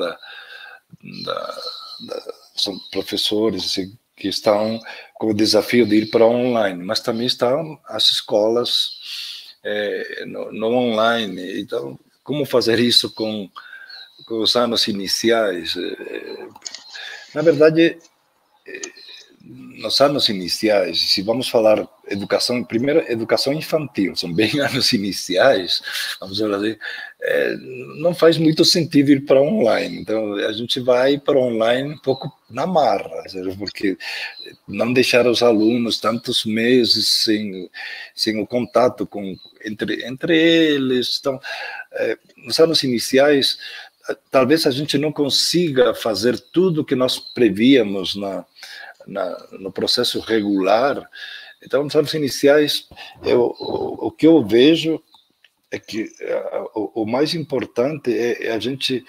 são professores assim, que estão com o desafio de ir para online, mas também estão as escolas no online. Então, como fazer isso com os anos iniciais? Na verdade, nos anos iniciais, se vamos falar educação, primeiro, educação infantil, são bem anos iniciais, vamos falar assim, não faz muito sentido ir para online. Então, a gente vai para online um pouco na marra, porque não deixar os alunos tantos meses sem o contato entre eles. Então, nos anos iniciais, talvez a gente não consiga fazer tudo que nós prevíamos no processo regular. Então, nos anos iniciais, o que eu vejo é que o mais importante é a gente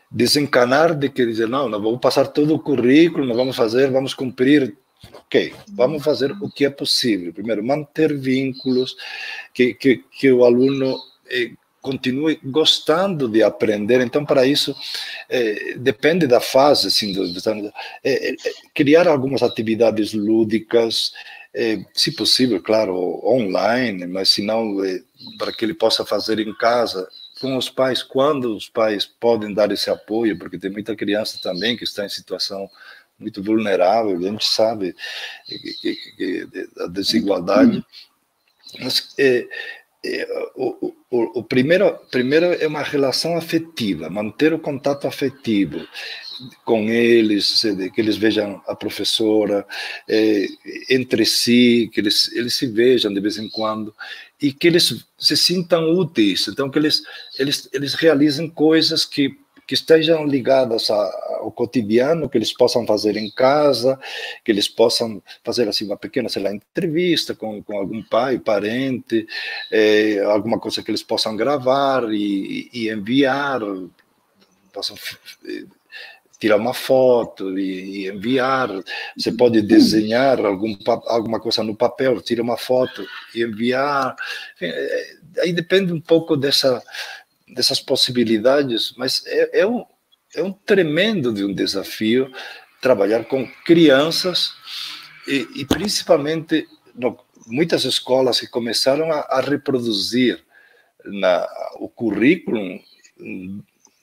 desencanar de que dizer, não vamos passar todo o currículo, não vamos cumprir. Ok, vamos fazer o que é possível. Primeiro, manter vínculos, que o aluno continue gostando de aprender. Então, para isso, depende da fase, assim, criar algumas atividades lúdicas, se possível, claro, online, mas se não, para que ele possa fazer em casa, com os pais, quando os pais podem dar esse apoio, porque tem muita criança também que está em situação muito vulnerável, a gente sabe a desigualdade. Mas, o primeiro é uma relação afetiva, manter o contato afetivo com eles, que eles vejam a professora, entre si, que eles se vejam de vez em quando, e que eles se sintam úteis, então que eles realizem coisas que estejam ligadas ao cotidiano, que eles possam fazer em casa, que eles possam fazer assim uma pequena, sei lá, entrevista com algum pai, parente, alguma coisa que eles possam gravar e enviar, possam tirar uma foto e enviar. Você pode desenhar alguma coisa no papel, tira uma foto e enviar. Aí depende um pouco dessas possibilidades, mas é um tremendo de um desafio trabalhar com crianças e principalmente muitas escolas que começaram a reproduzir o currículo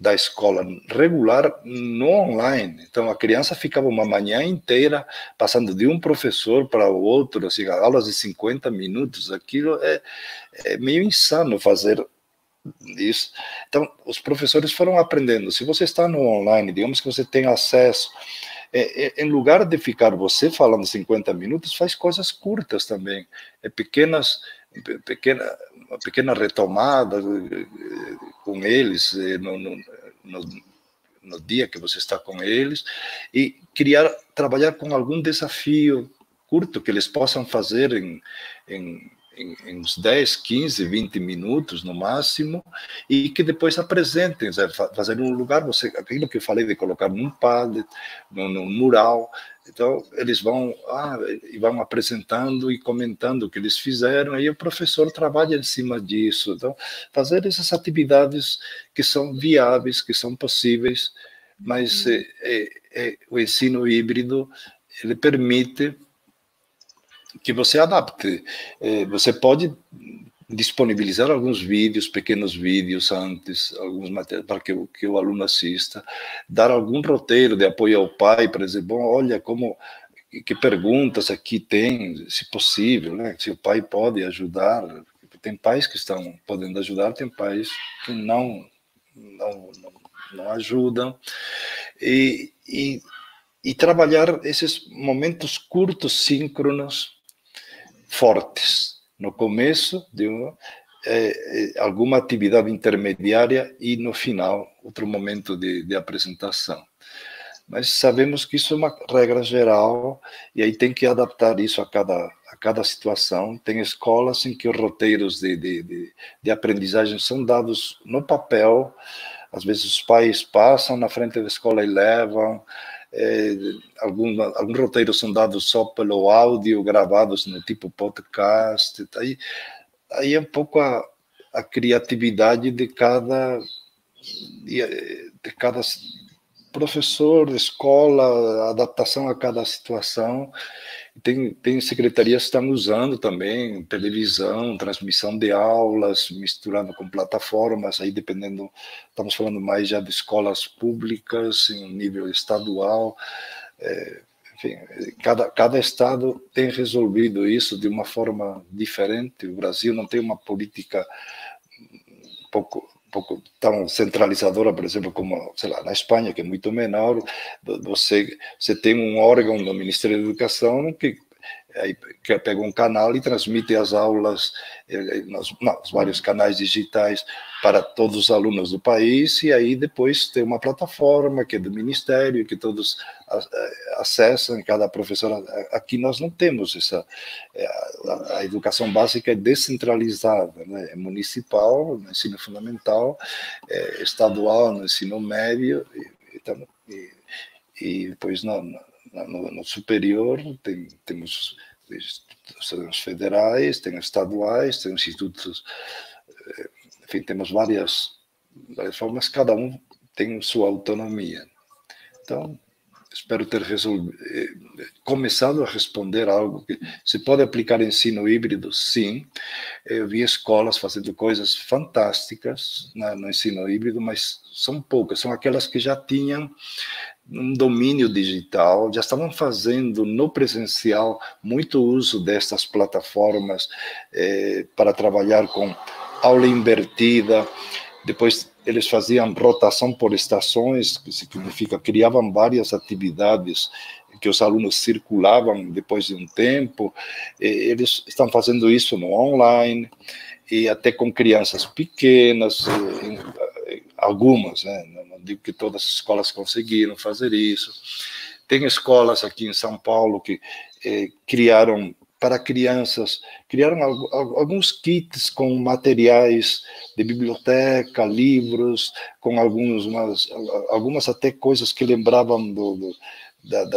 da escola regular no online. Então, a criança ficava uma manhã inteira passando de um professor para o outro, assim, aulas de 50 minutos. Aquilo é meio insano fazer isso. Então, os professores foram aprendendo. Se você está no online, digamos que você tem acesso, em lugar de ficar você falando 50 minutos, faz coisas curtas também. Uma pequena retomada com eles no dia que você está com eles, e trabalhar com algum desafio curto que eles possam fazer em uns 10, 15, 20 minutos no máximo, e que depois apresentem, fazer um lugar, aquilo que eu falei de colocar num Padlet, num mural. Então, eles vão apresentando e comentando o que eles fizeram, aí o professor trabalha em cima disso. Então, fazer essas atividades que são viáveis, que são possíveis, mas o ensino híbrido, ele permite que você adapte. Você pode disponibilizar alguns vídeos, pequenos vídeos antes, alguns materiais para que o aluno assista, dar algum roteiro de apoio ao pai, para dizer, bom, olha que perguntas aqui tem, se possível, né? Se o pai pode ajudar. Tem pais que estão podendo ajudar, tem pais que não ajudam. E trabalhar esses momentos curtos, síncronos, fortes. No começo, alguma atividade intermediária e no final, outro momento de apresentação. Mas sabemos que isso é uma regra geral e aí tem que adaptar isso a cada situação. Tem escolas em que os roteiros de aprendizagem são dados no papel. Às vezes os pais passam na frente da escola e levam. Alguns roteiros são dados só pelo áudio, gravados no tipo podcast. Aí é um pouco a criatividade de cada professor, escola, adaptação a cada situação. Tem secretarias que estão usando também televisão, transmissão de aulas, misturando com plataformas, aí dependendo, estamos falando mais já de escolas públicas, em nível estadual. Enfim, cada estado tem resolvido isso de uma forma diferente. O Brasil não tem uma política um pouco tão centralizadora, por exemplo, como, sei lá, na Espanha, que é muito menor. Você tem um órgão no Ministério da Educação que pega um canal e transmite as aulas nos vários canais digitais para todos os alunos do país, e aí depois tem uma plataforma que é do Ministério, que todos acessam, cada professor. Aqui nós não temos a educação básica é descentralizada, né? É municipal, no ensino fundamental, estadual, no ensino médio, e depois no superior temos os federais, tem os estaduais, tem os institutos enfim, temos várias formas, cada um tem sua autonomia. Então, espero ter começado a responder algo que se pode aplicar ensino híbrido, sim. Eu vi escolas fazendo coisas fantásticas no ensino híbrido, mas são poucas, são aquelas que já tinham um domínio digital, já estavam fazendo no presencial muito uso dessas plataformas para trabalhar com aula invertida. Depois eles faziam rotação por estações, que significa criavam várias atividades que os alunos circulavam depois de um tempo. Eles estão fazendo isso no online e até com crianças pequenas, algumas, né? Não digo que todas as escolas conseguiram fazer isso. Tem escolas aqui em São Paulo que criaram para crianças, criaram alguns kits com materiais de biblioteca, livros, com algumas até coisas que lembravam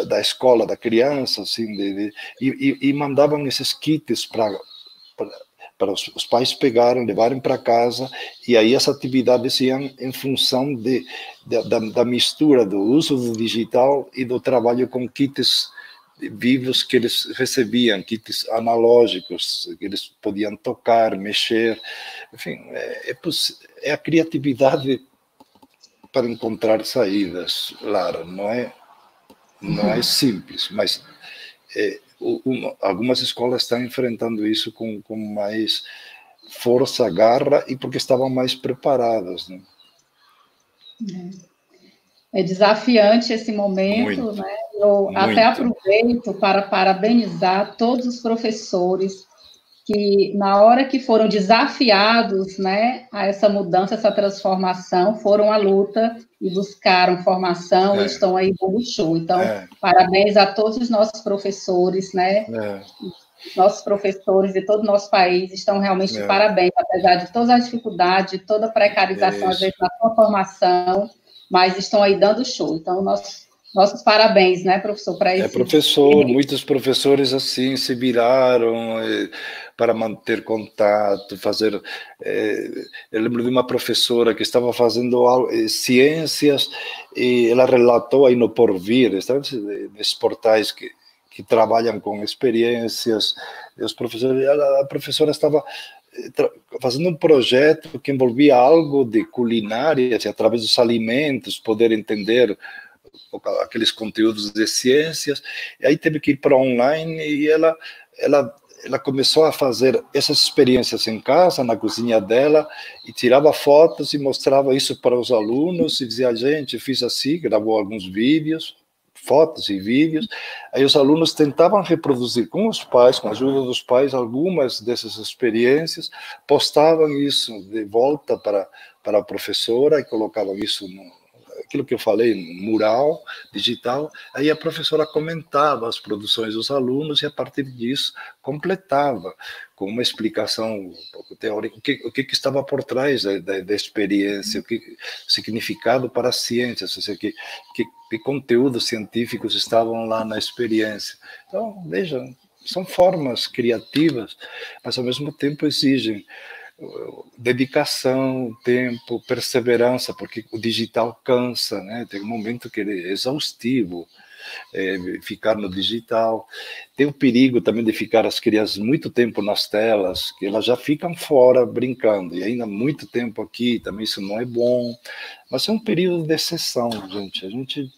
da escola da criança, assim, e mandavam esses kits para os pais pegarem, levarem para casa, e aí as atividades iam em função da mistura do uso do digital e do trabalho com kits vivos que eles recebiam, kits analógicos, que eles podiam tocar, mexer, enfim, é a criatividade para encontrar saídas, claro, não é simples, mas algumas escolas estão enfrentando isso com mais força, garra, e porque estavam mais preparadas, né? É desafiante esse momento, muito, né? Eu muito. até aproveito para parabenizar todos os professores que, na hora que foram desafiados, né, a essa mudança, essa transformação, foram à luta e buscaram formação e estão aí dando show. Então, parabéns a todos os nossos professores, né? Nossos professores de todo o nosso país estão realmente de parabéns, apesar de todas as dificuldades, toda a precarização, às vezes, na sua formação, mas estão aí dando show. Então, nossos parabéns, né, professor, para esse... Muitos professores assim se viraram para manter contato, fazer... eu lembro de uma professora que estava fazendo ciências e ela relatou aí no Porvir, nesses portais que trabalham com experiências, os professores, a professora estava fazendo um projeto que envolvia algo de culinária, assim, através dos alimentos, poder entender aqueles conteúdos de ciências, e aí teve que ir para online, e ela começou a fazer essas experiências em casa, na cozinha dela, e tirava fotos e mostrava isso para os alunos, e dizia, gente, fiz assim, gravou alguns vídeos, fotos e vídeos, aí os alunos tentavam reproduzir com os pais, com a ajuda dos pais, algumas dessas experiências, postavam isso de volta para a professora e colocavam isso aquilo que eu falei, mural, digital, aí a professora comentava as produções dos alunos e a partir disso completava com uma explicação um pouco teórica o que estava por trás da experiência, o significado para a ciência, ou seja, que conteúdos científicos estavam lá na experiência. Então, vejam, são formas criativas, mas ao mesmo tempo exigem dedicação, tempo, perseverança, porque o digital cansa, né? Tem um momento que ele é exaustivo, ficar no digital. Tem o perigo também de ficar as crianças muito tempo nas telas, que elas já ficam fora brincando, e ainda muito tempo aqui, também isso não é bom, mas é um período de exceção, gente.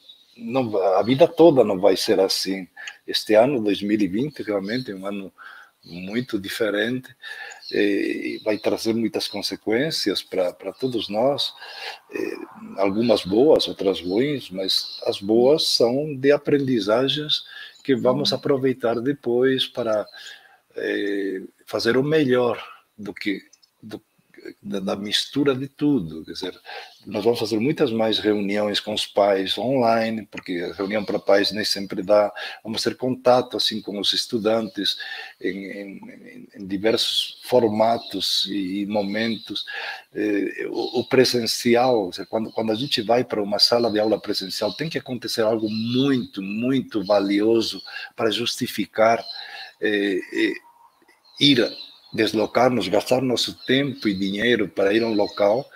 A vida toda não vai ser assim. Este ano, 2020, realmente é um ano muito diferente, e vai trazer muitas consequências para todos nós, algumas boas, outras ruins, mas as boas são de aprendizagens que vamos aproveitar depois para fazer o melhor da mistura de tudo. Quer dizer, nós vamos fazer muitas mais reuniões com os pais online, porque a reunião para pais nem sempre dá. Vamos ter contato assim com os estudantes em diversos formatos e momentos. O presencial, quando a gente vai para uma sala de aula presencial, tem que acontecer algo muito, muito valioso para justificar ir deslocar-nos, gastar nosso tempo e dinheiro para ir a um local,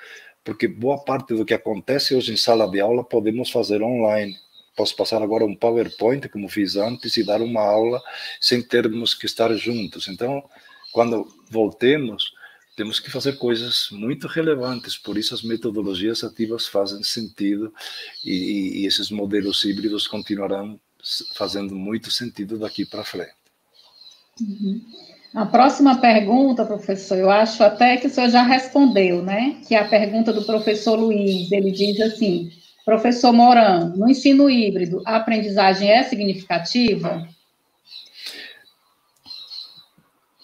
porque boa parte do que acontece hoje em sala de aula podemos fazer online. Posso passar agora um PowerPoint, como fiz antes, e dar uma aula sem termos que estar juntos. Então, quando voltemos, temos que fazer coisas muito relevantes, por isso as metodologias ativas fazem sentido e esses modelos híbridos continuarão fazendo muito sentido daqui para frente. Uhum. A próxima pergunta, professor, eu acho até que o senhor já respondeu, né? Que é a pergunta do professor Luiz. Ele diz assim: professor Moran, no ensino híbrido, a aprendizagem é significativa?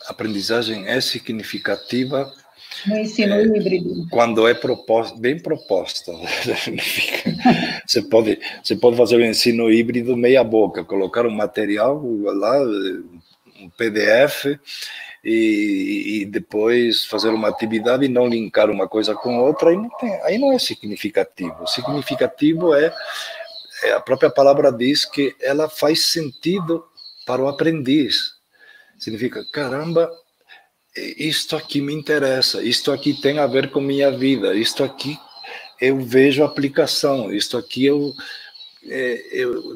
A aprendizagem é significativa no ensino híbrido. Quando é bem proposta. Você pode fazer o ensino híbrido meia boca, colocar um material lá, um PDF, e depois fazer uma atividade e não linkar uma coisa com outra, aí não é significativo. Significativo a própria palavra diz que ela faz sentido para o aprendiz. Significa, caramba, isto aqui me interessa, isto aqui tem a ver com minha vida, isto aqui eu vejo aplicação, isto aqui eu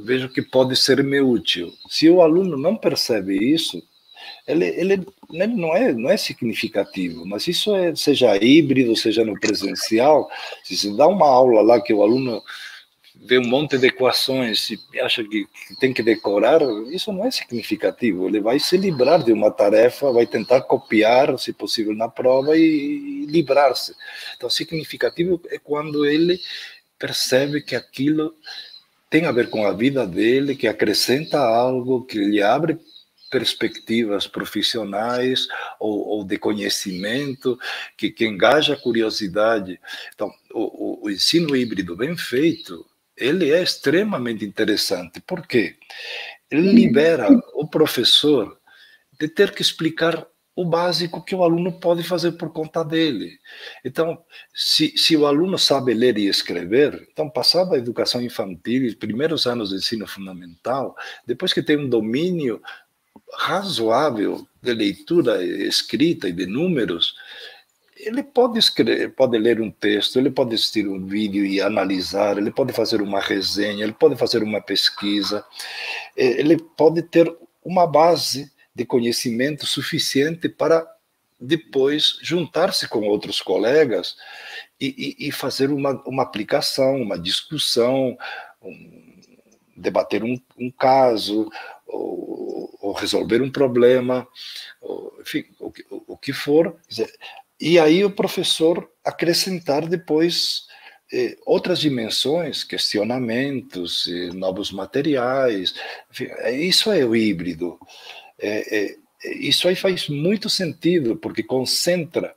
vejo que pode ser me útil. Se o aluno não percebe isso, ele não é significativo, mas isso seja híbrido, seja no presencial, se você dá uma aula lá que o aluno vê um monte de equações e acha que tem que decorar, isso não é significativo. Ele vai se livrar de uma tarefa, vai tentar copiar, se possível, na prova e livrar-se. Então, significativo é quando ele percebe que aquilo tem a ver com a vida dele, que acrescenta algo, que lhe abre perspectivas profissionais ou de conhecimento, que engaja a curiosidade. Então, o ensino híbrido bem feito, ele é extremamente interessante. Por quê? Ele libera o professor de ter que explicar o básico que o aluno pode fazer por conta dele. Então, se o aluno sabe ler e escrever, então, passado a educação infantil, os primeiros anos do ensino fundamental, depois que tem um domínio razoável de leitura escrita e de números, ele pode escrever, pode ler um texto, ele pode assistir um vídeo e analisar, ele pode fazer uma resenha, ele pode fazer uma pesquisa, ele pode ter uma base de conhecimento suficiente para depois juntar-se com outros colegas e fazer uma aplicação, uma discussão, debater um caso, ou resolver um problema, enfim, o que for. E aí o professor acrescentar depois outras dimensões, questionamentos, novos materiais. Enfim, isso é o híbrido. Isso aí faz muito sentido, porque concentra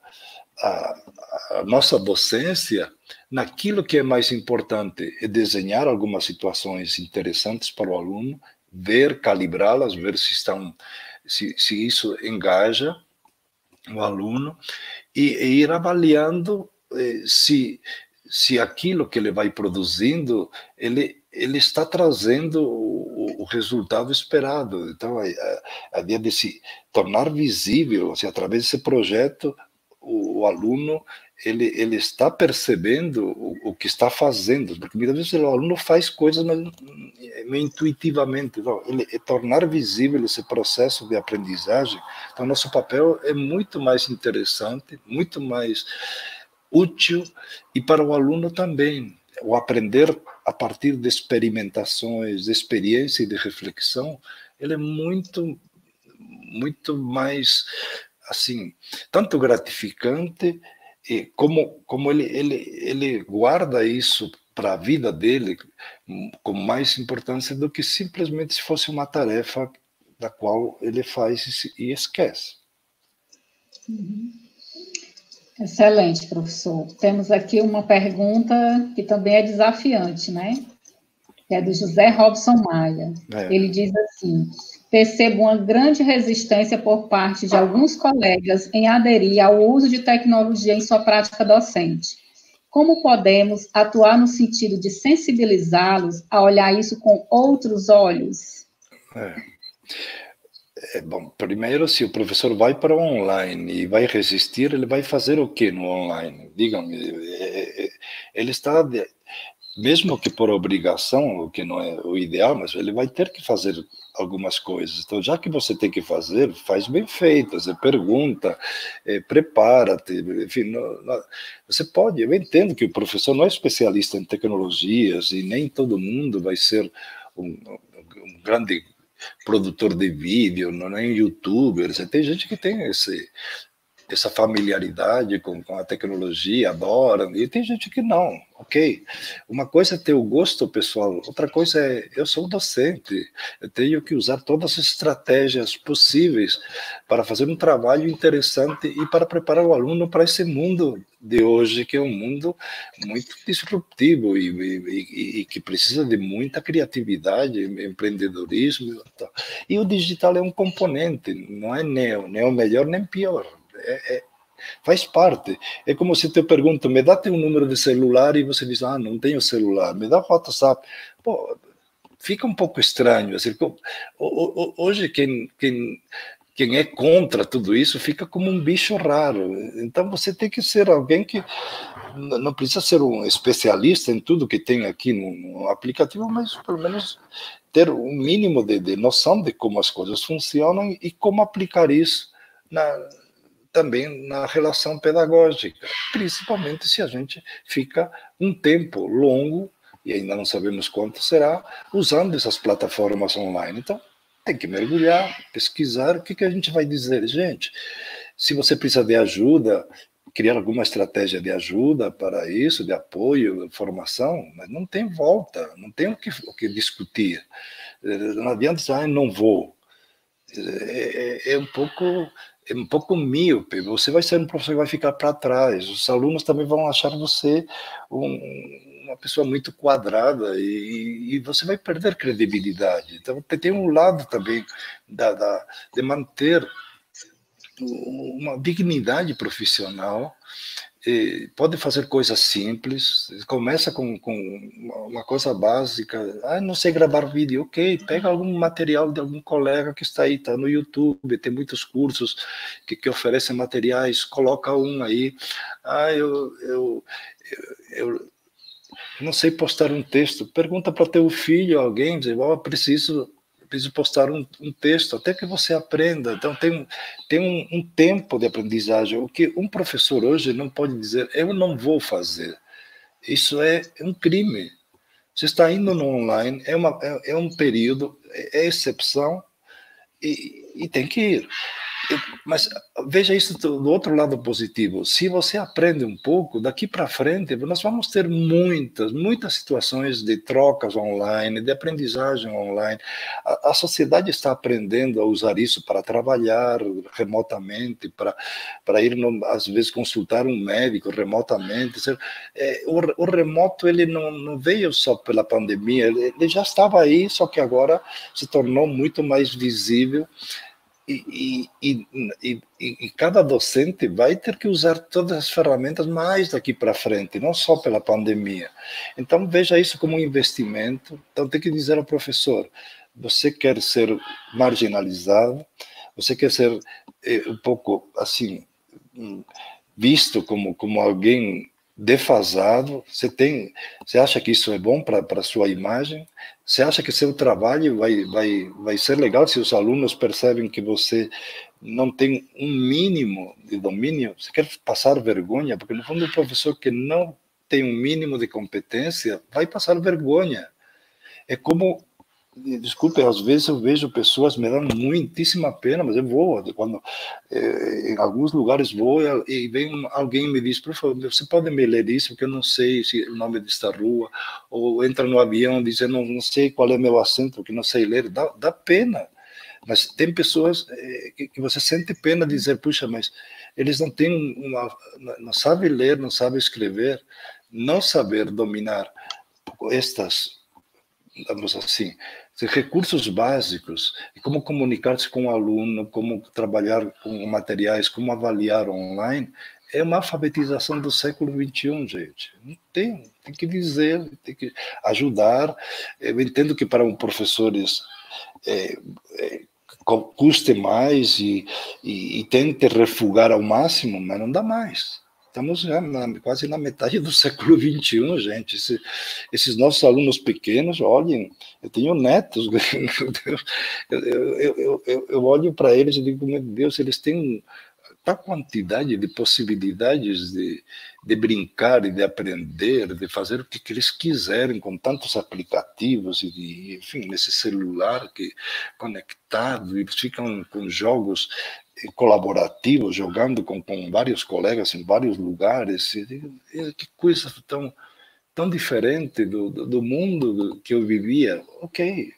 a nossa docência naquilo que é mais importante, é desenhar algumas situações interessantes para o aluno, ver, calibrá-las, ver se isso engaja o aluno, e ir avaliando se aquilo que ele vai produzindo, ele está trazendo o resultado esperado. Então, a ideia de se tornar visível, assim, através desse projeto, o aluno ele está percebendo o que está fazendo, porque muitas vezes o aluno faz coisas meio intuitivamente. Então, tornar visível esse processo de aprendizagem. Então, nosso papel é muito mais interessante, muito mais útil, e para o aluno também. O aprender a partir de experimentações, de experiência e de reflexão, ele é muito mais, assim, tanto gratificante, como ele guarda isso para a vida dele com mais importância do que simplesmente se fosse uma tarefa da qual ele faz e esquece. Uhum. Excelente, professor. Temos aqui uma pergunta que também é desafiante, né? Que é do José Robson Maia. Ele diz assim: percebo uma grande resistência por parte de alguns colegas em aderir ao uso de tecnologia em sua prática docente. Como podemos atuar no sentido de sensibilizá-los a olhar isso com outros olhos? Bom, primeiro, se o professor vai para o online e vai resistir, ele vai fazer o que no online? Digam-me, ele está, mesmo que por obrigação, o que não é o ideal, mas ele vai ter que fazer algumas coisas. Então, já que você tem que fazer, faz bem feito, você pergunta, prepara-te, enfim, você pode, eu entendo que o professor não é especialista em tecnologias e nem todo mundo vai ser um grande produtor de vídeo, não é youtuber, tem gente que tem essa familiaridade com a tecnologia, adoram, e tem gente que não, ok? Uma coisa é ter o gosto pessoal, outra coisa é, eu sou docente, eu tenho que usar todas as estratégias possíveis para fazer um trabalho interessante e para preparar o aluno para esse mundo de hoje, que é um mundo muito disruptivo e que precisa de muita criatividade, empreendedorismo. E o digital é um componente, não é nem o melhor nem pior. Faz parte. É como se te pergunto, me dá teu número de celular e você diz, não tenho celular, me dá o WhatsApp. Pô, fica um pouco estranho. Assim, hoje, quem é contra tudo isso fica como um bicho raro. Então, você tem que ser alguém que não precisa ser um especialista em tudo que tem aqui no aplicativo, mas pelo menos ter um mínimo de noção de como as coisas funcionam e como aplicar isso também na relação pedagógica, principalmente se a gente fica um tempo longo, e ainda não sabemos quanto será, usando essas plataformas online. Então, tem que mergulhar, pesquisar, o que a gente vai dizer? Gente, se você precisa de ajuda, criar alguma estratégia de ajuda para isso, de apoio, de formação, mas não tem volta, não tem o que discutir. Não adianta dizer, não vou. É um pouco míope. Você vai ser um professor que vai ficar para trás. Os alunos também vão achar você uma pessoa muito quadrada e você vai perder credibilidade. Então, tem um lado também de manter uma dignidade profissional. Pode fazer coisas simples, começa com uma coisa básica, não sei gravar vídeo, ok, pega algum material de algum colega que está aí, está no YouTube, tem muitos cursos que oferecem materiais, coloca um aí, eu não sei postar um texto, pergunta para teu filho, alguém, diz, preciso postar um texto, até que você aprenda. Então, tem um tempo de aprendizagem. O que um professor hoje não pode dizer, eu não vou fazer. Isso é um crime. Você está indo no online, é um período, é exceção, e tem que ir. Mas veja isso do outro lado positivo. Se você aprende um pouco, daqui para frente, nós vamos ter muitas situações de trocas online, de aprendizagem online. A sociedade está aprendendo a usar isso para trabalhar remotamente, para ir, às vezes, consultar um médico remotamente. O remoto ele não veio só pela pandemia, ele já estava aí, só que agora se tornou muito mais visível. E cada docente vai ter que usar todas as ferramentas mais daqui para frente, não só pela pandemia. Então, veja isso como um investimento. Então, tem que dizer ao professor, você quer ser marginalizado, você quer ser um pouco, assim, visto como alguém defasado, você acha que isso é bom para a sua imagem? Você acha que seu trabalho vai ser legal se os alunos percebem que você não tem um mínimo de domínio? Você quer passar vergonha? Porque, no fundo, o professor que não tem um mínimo de competência vai passar vergonha. É como, desculpe, às vezes eu vejo pessoas, me dão muitíssima pena, mas eu vou, quando em alguns lugares vou e vem alguém me diz, por favor, você pode me ler isso, porque eu não sei o nome desta rua, ou entra no avião dizendo, não sei qual é meu assento, porque não sei ler, dá pena. Mas tem pessoas que você sente pena de dizer, puxa, mas eles não têm não sabem ler, não sabem escrever, não saber dominar estas, vamos assim, recursos básicos, e como comunicar-se com o aluno, como trabalhar com materiais, como avaliar online, é uma alfabetização do século XXI, gente. Não tem que dizer, tem que ajudar. Eu entendo que para um professores custe mais e tente refugar ao máximo, mas não dá mais. Estamos já quase na metade do século XXI, gente. Esses nossos alunos pequenos, olhem, eu tenho netos, meu Deus, eu olho para eles e digo, meu Deus, eles têm tal quantidade de possibilidades de brincar e de aprender, de fazer o que eles quiserem, com tantos aplicativos, enfim, nesse celular conectado, e eles ficam com jogos colaborativos, jogando com vários colegas em vários lugares. Que coisa tão diferente do mundo que eu vivia. Ok.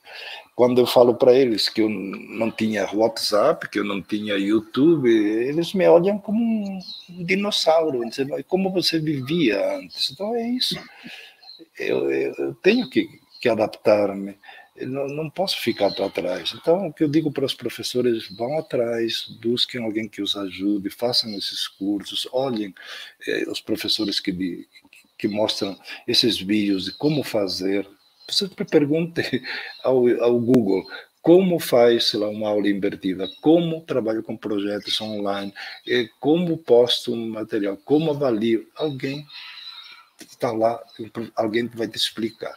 Quando eu falo para eles que eu não tinha WhatsApp, que eu não tinha YouTube, eles me olham como um dinossauro, dizendo, como você vivia antes? Então é isso. Eu tenho que adaptar-me. Eu não posso ficar para trás. Então, o que eu digo para os professores, vão atrás, busquem alguém que os ajude, façam esses cursos, olhem os professores que mostram esses vídeos de como fazer. Você pergunte ao Google como faz, sei lá, uma aula invertida, como trabalho com projetos online, como posto um material, como avalio. Alguém está lá, alguém vai te explicar.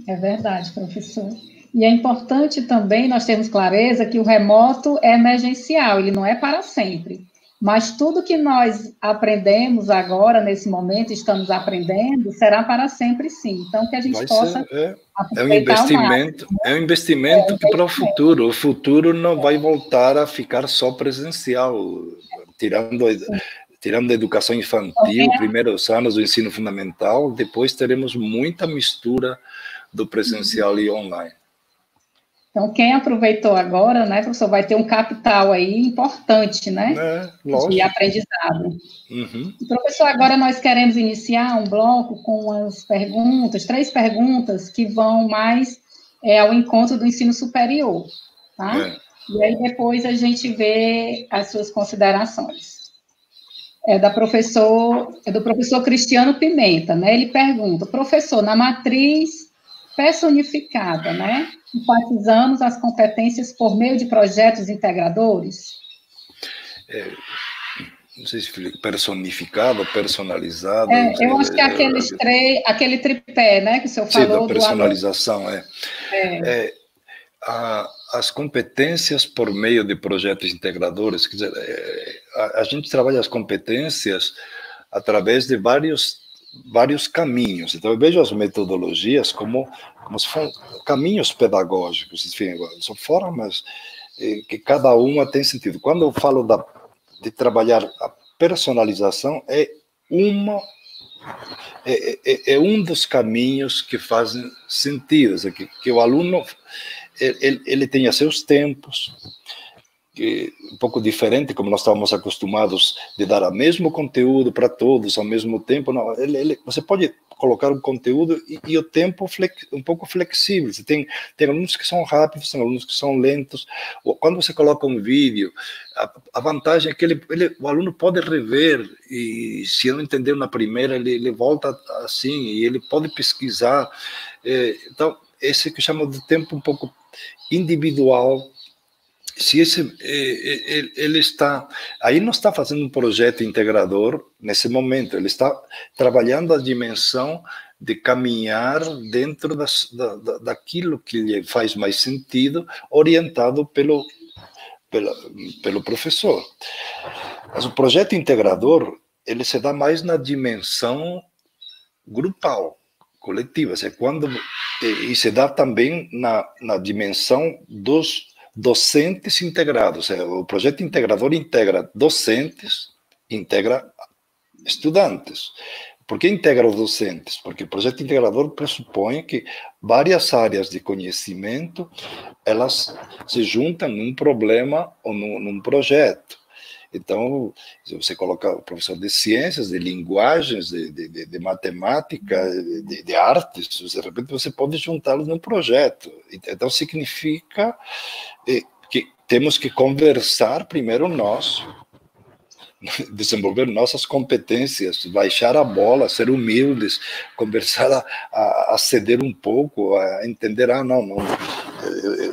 É verdade, professor. E é importante também nós termos clareza que o remoto é emergencial, ele não é para sempre. Mas tudo que nós aprendemos agora, nesse momento, estamos aprendendo, será para sempre, sim. Então, que a gente possa aproveitar o máximo. É um investimento que para o futuro não vai voltar a ficar só presencial, tirando a educação infantil, primeiros anos do ensino fundamental, depois teremos muita mistura do presencial e online. Então, quem aproveitou agora, né, professor, vai ter um capital aí importante, né, de aprendizado. Uhum. Professor, agora nós queremos iniciar um bloco com as perguntas, 3 perguntas que vão mais ao encontro do ensino superior, tá? E aí depois a gente vê as suas considerações. É do professor Cristiano Pimenta, né? Ele pergunta, professor, na matriz personificada, né? Enfatizamos as competências por meio de projetos integradores? Não sei se personificado, personalizado. Eu acho que aquele tripé, né, que o senhor falou. Sim, da personalização, as competências por meio de projetos integradores, quer dizer, a gente trabalha as competências através de vários caminhos. Então, eu vejo as metodologias como se fossem caminhos pedagógicos, enfim, são formas que cada uma tem sentido. Quando eu falo de trabalhar a personalização, é um dos caminhos que fazem sentido, que o aluno ele tenha seus tempos, um pouco diferente, como nós estávamos acostumados de dar o mesmo conteúdo para todos ao mesmo tempo. Não, você pode colocar um conteúdo e o tempo um pouco flexível. Você tem alunos que são rápidos, tem alunos que são lentos. Quando você coloca um vídeo, a vantagem é que o aluno pode rever, e se ele não entendeu na primeira, ele volta assim, e ele pode pesquisar. Então, esse que chama de tempo um pouco individual. Se ele está, aí não está fazendo um projeto integrador nesse momento, ele está trabalhando a dimensão de caminhar dentro daquilo que lhe faz mais sentido, orientado pelo professor. Mas o projeto integrador, ele se dá mais na dimensão grupal, coletiva, e se dá também na dimensão dos docentes integrados. O projeto integrador integra docentes, integra estudantes. Por que integra os docentes? Porque o projeto integrador pressupõe que várias áreas de conhecimento elas se juntam num problema ou num projeto. Então, se você colocar o professor de ciências, de linguagens, de matemática, de artes, de repente você pode juntá-los num projeto. Então, significa que temos que conversar primeiro nós, desenvolver nossas competências, baixar a bola, ser humildes, conversar a ceder um pouco, a entender, não,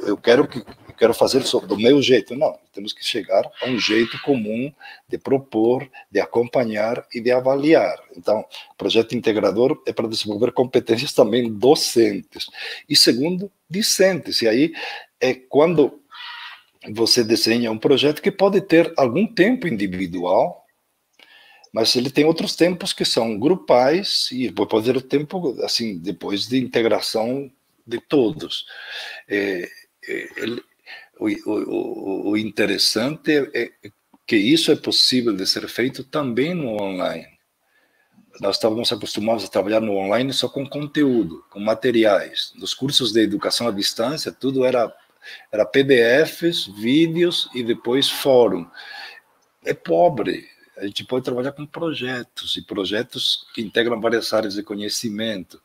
eu quero que quero fazer do meu jeito. Não, temos que chegar a um jeito comum de propor, de acompanhar e de avaliar. Então, o projeto integrador é para desenvolver competências também docentes. E segundo, discentes. E aí é quando você desenha um projeto que pode ter algum tempo individual, mas ele tem outros tempos que são grupais e pode ter o tempo, assim, depois de integração de todos. O interessante é que isso é possível de ser feito também no online. Nós estávamos acostumados a trabalhar no online só com conteúdo, com materiais. Nos cursos de educação à distância, tudo era PDFs, vídeos e depois fórum. É pobre. A gente pode trabalhar com projetos, e projetos que integram várias áreas de conhecimento.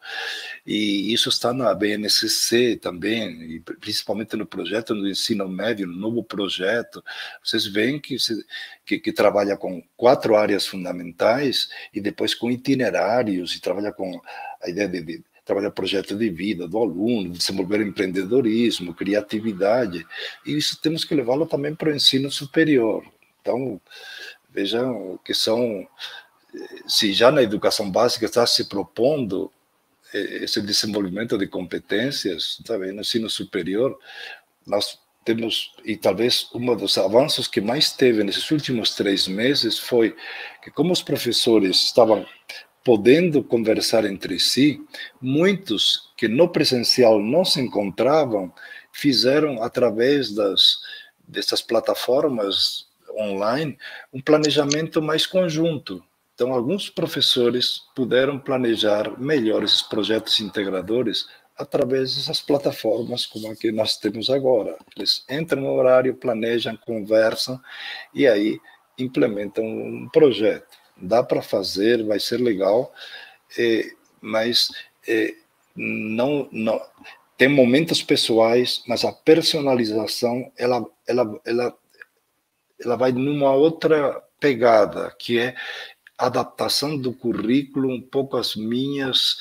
E isso está na BNCC também, e principalmente no projeto do ensino médio, no novo projeto. Vocês veem que trabalha com 4 áreas fundamentais, e depois com itinerários, e trabalha com a ideia de trabalhar projeto de vida do aluno, desenvolver empreendedorismo, criatividade. E isso temos que levá-lo também para o ensino superior. Então, vejam que se já na educação básica está se propondo esse desenvolvimento de competências, sabe, no ensino superior, nós temos, e talvez um dos avanços que mais teve nesses últimos 3 meses foi que, como os professores estavam podendo conversar entre si, muitos que no presencial não se encontravam, fizeram, através dessas plataformas online, um planejamento mais conjunto. Então, alguns professores puderam planejar melhor esses projetos integradores através dessas plataformas como a que nós temos agora. Eles entram no horário, planejam, conversam e aí implementam um projeto. Dá para fazer, vai ser legal, mas não tem momentos pessoais, mas a personalização ela vai numa outra pegada, que é adaptação do currículo um pouco às minhas,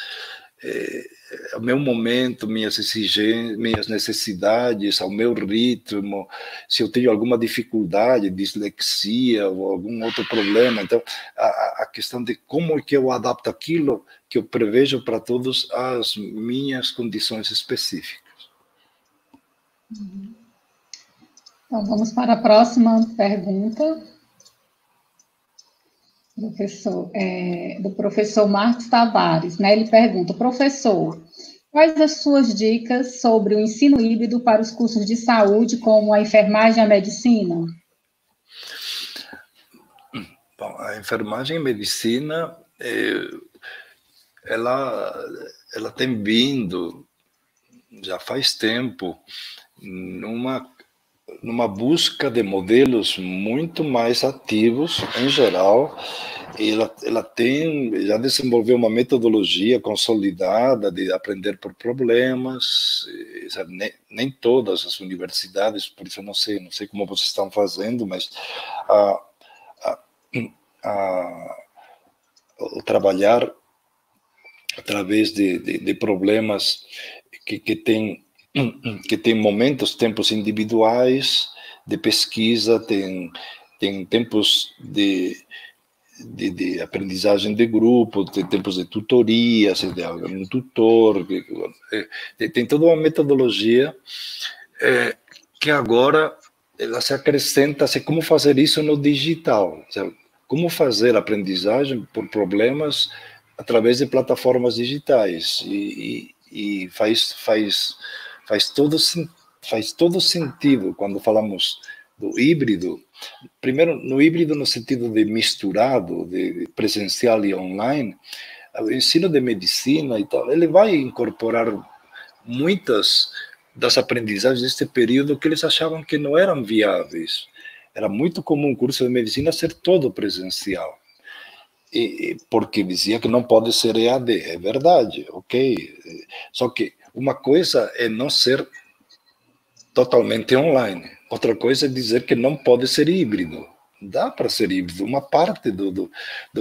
ao meu momento, minhas exigências, minhas necessidades, ao meu ritmo, se eu tenho alguma dificuldade, dislexia ou algum outro problema. Então, a questão de como é que eu adapto aquilo que eu prevejo para todos as minhas condições específicas. Então, vamos para a próxima pergunta. Do professor Marcos Tavares, né? Ele pergunta: professor, quais as suas dicas sobre o ensino híbrido para os cursos de saúde, como a enfermagem e a medicina? Bom, a enfermagem e a medicina, ela tem vindo, já faz tempo, numa busca de modelos muito mais ativos, em geral, e ela já desenvolveu uma metodologia consolidada de aprender por problemas. Nem todas as universidades, por isso eu não sei como vocês estão fazendo, mas o trabalhar através de problemas que tem momentos, tempos individuais de pesquisa, tem tempos de aprendizagem de grupo, tem tempos de tutoria, de um tutor, tem toda uma metodologia que agora ela se acrescenta, como fazer isso no digital, como fazer aprendizagem por problemas através de plataformas digitais, e faz todo sentido quando falamos do híbrido. Primeiro, no híbrido no sentido de misturado, de presencial e online, o ensino de medicina e tal, ele vai incorporar muitas das aprendizagens deste período que eles achavam que não eram viáveis. Era muito comum o curso de medicina ser todo presencial, porque dizia que não pode ser EAD. É verdade, ok. Só que uma coisa é não ser totalmente online. Outra coisa é dizer que não pode ser híbrido. Dá para ser híbrido. Uma parte do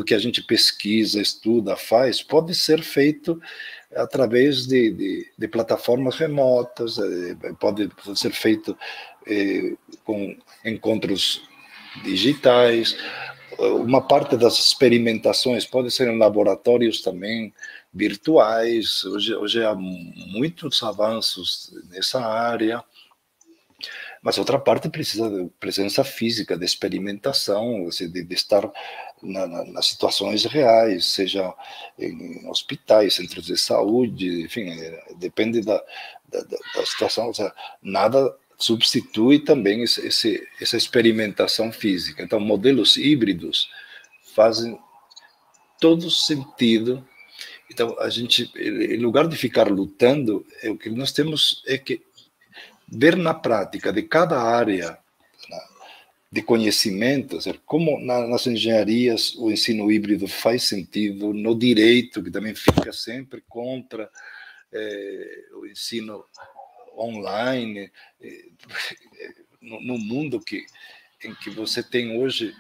que a gente pesquisa, estuda, faz, pode ser feito através de plataformas remotas, pode ser feito com encontros digitais. Uma parte das experimentações pode ser em laboratórios também virtuais. Hoje há muitos avanços nessa área, mas outra parte precisa de presença física, de experimentação, de estar nas situações reais, seja em hospitais, centros de saúde, enfim, depende da situação. Ou seja, nada substitui também essa experimentação física. Então, modelos híbridos fazem todo sentido. Então, a gente, em lugar de ficar lutando, o que nós temos é que ver na prática de cada área de conhecimento, como nas engenharias o ensino híbrido faz sentido, no direito, que também fica sempre contra o ensino online, no mundo em que você tem hoje,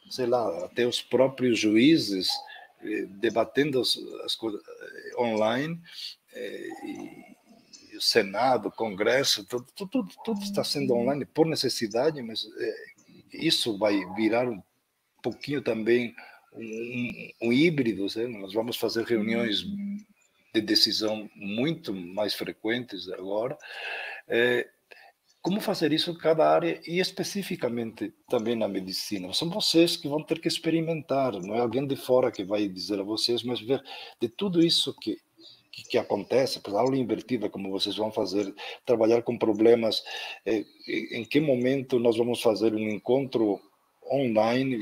sei lá, até os próprios juízes debatendo as coisas online, e o Senado, o Congresso, tudo está sendo online por necessidade, mas isso vai virar um pouquinho também um híbrido, né? Nós vamos fazer reuniões de decisão muito mais frequentes agora. Como fazer isso em cada área e especificamente também na medicina? São vocês que vão ter que experimentar, não é alguém de fora que vai dizer a vocês, mas ver de tudo isso que acontece, a aula invertida, como vocês vão fazer, trabalhar com problemas, em que momento nós vamos fazer um encontro online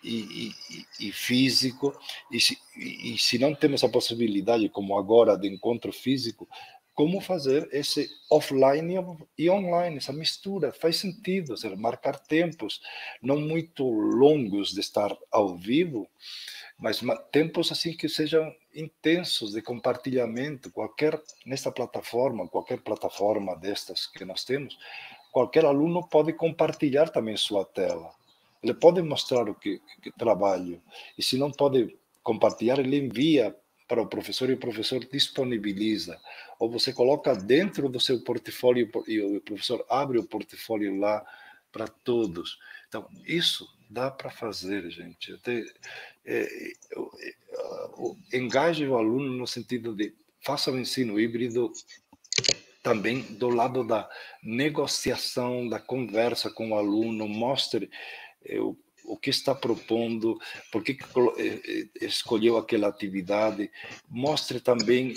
e físico, e se não temos a possibilidade, como agora, de encontro físico, como fazer esse offline e online, essa mistura? Faz sentido, ou seja, marcar tempos não muito longos de estar ao vivo, mas tempos assim que sejam intensos de compartilhamento, nesta plataforma, qualquer plataforma destas que nós temos, qualquer aluno pode compartilhar também sua tela. Ele pode mostrar o que trabalha, e se não pode compartilhar, ele envia para o professor e o professor disponibiliza, ou você coloca dentro do seu portfólio e o professor abre o portfólio lá para todos. Então, isso dá para fazer, gente. Engaje o aluno no sentido de faça o ensino híbrido também do lado da negociação, da conversa com o aluno, mostre o que está propondo, por que escolheu aquela atividade, mostre também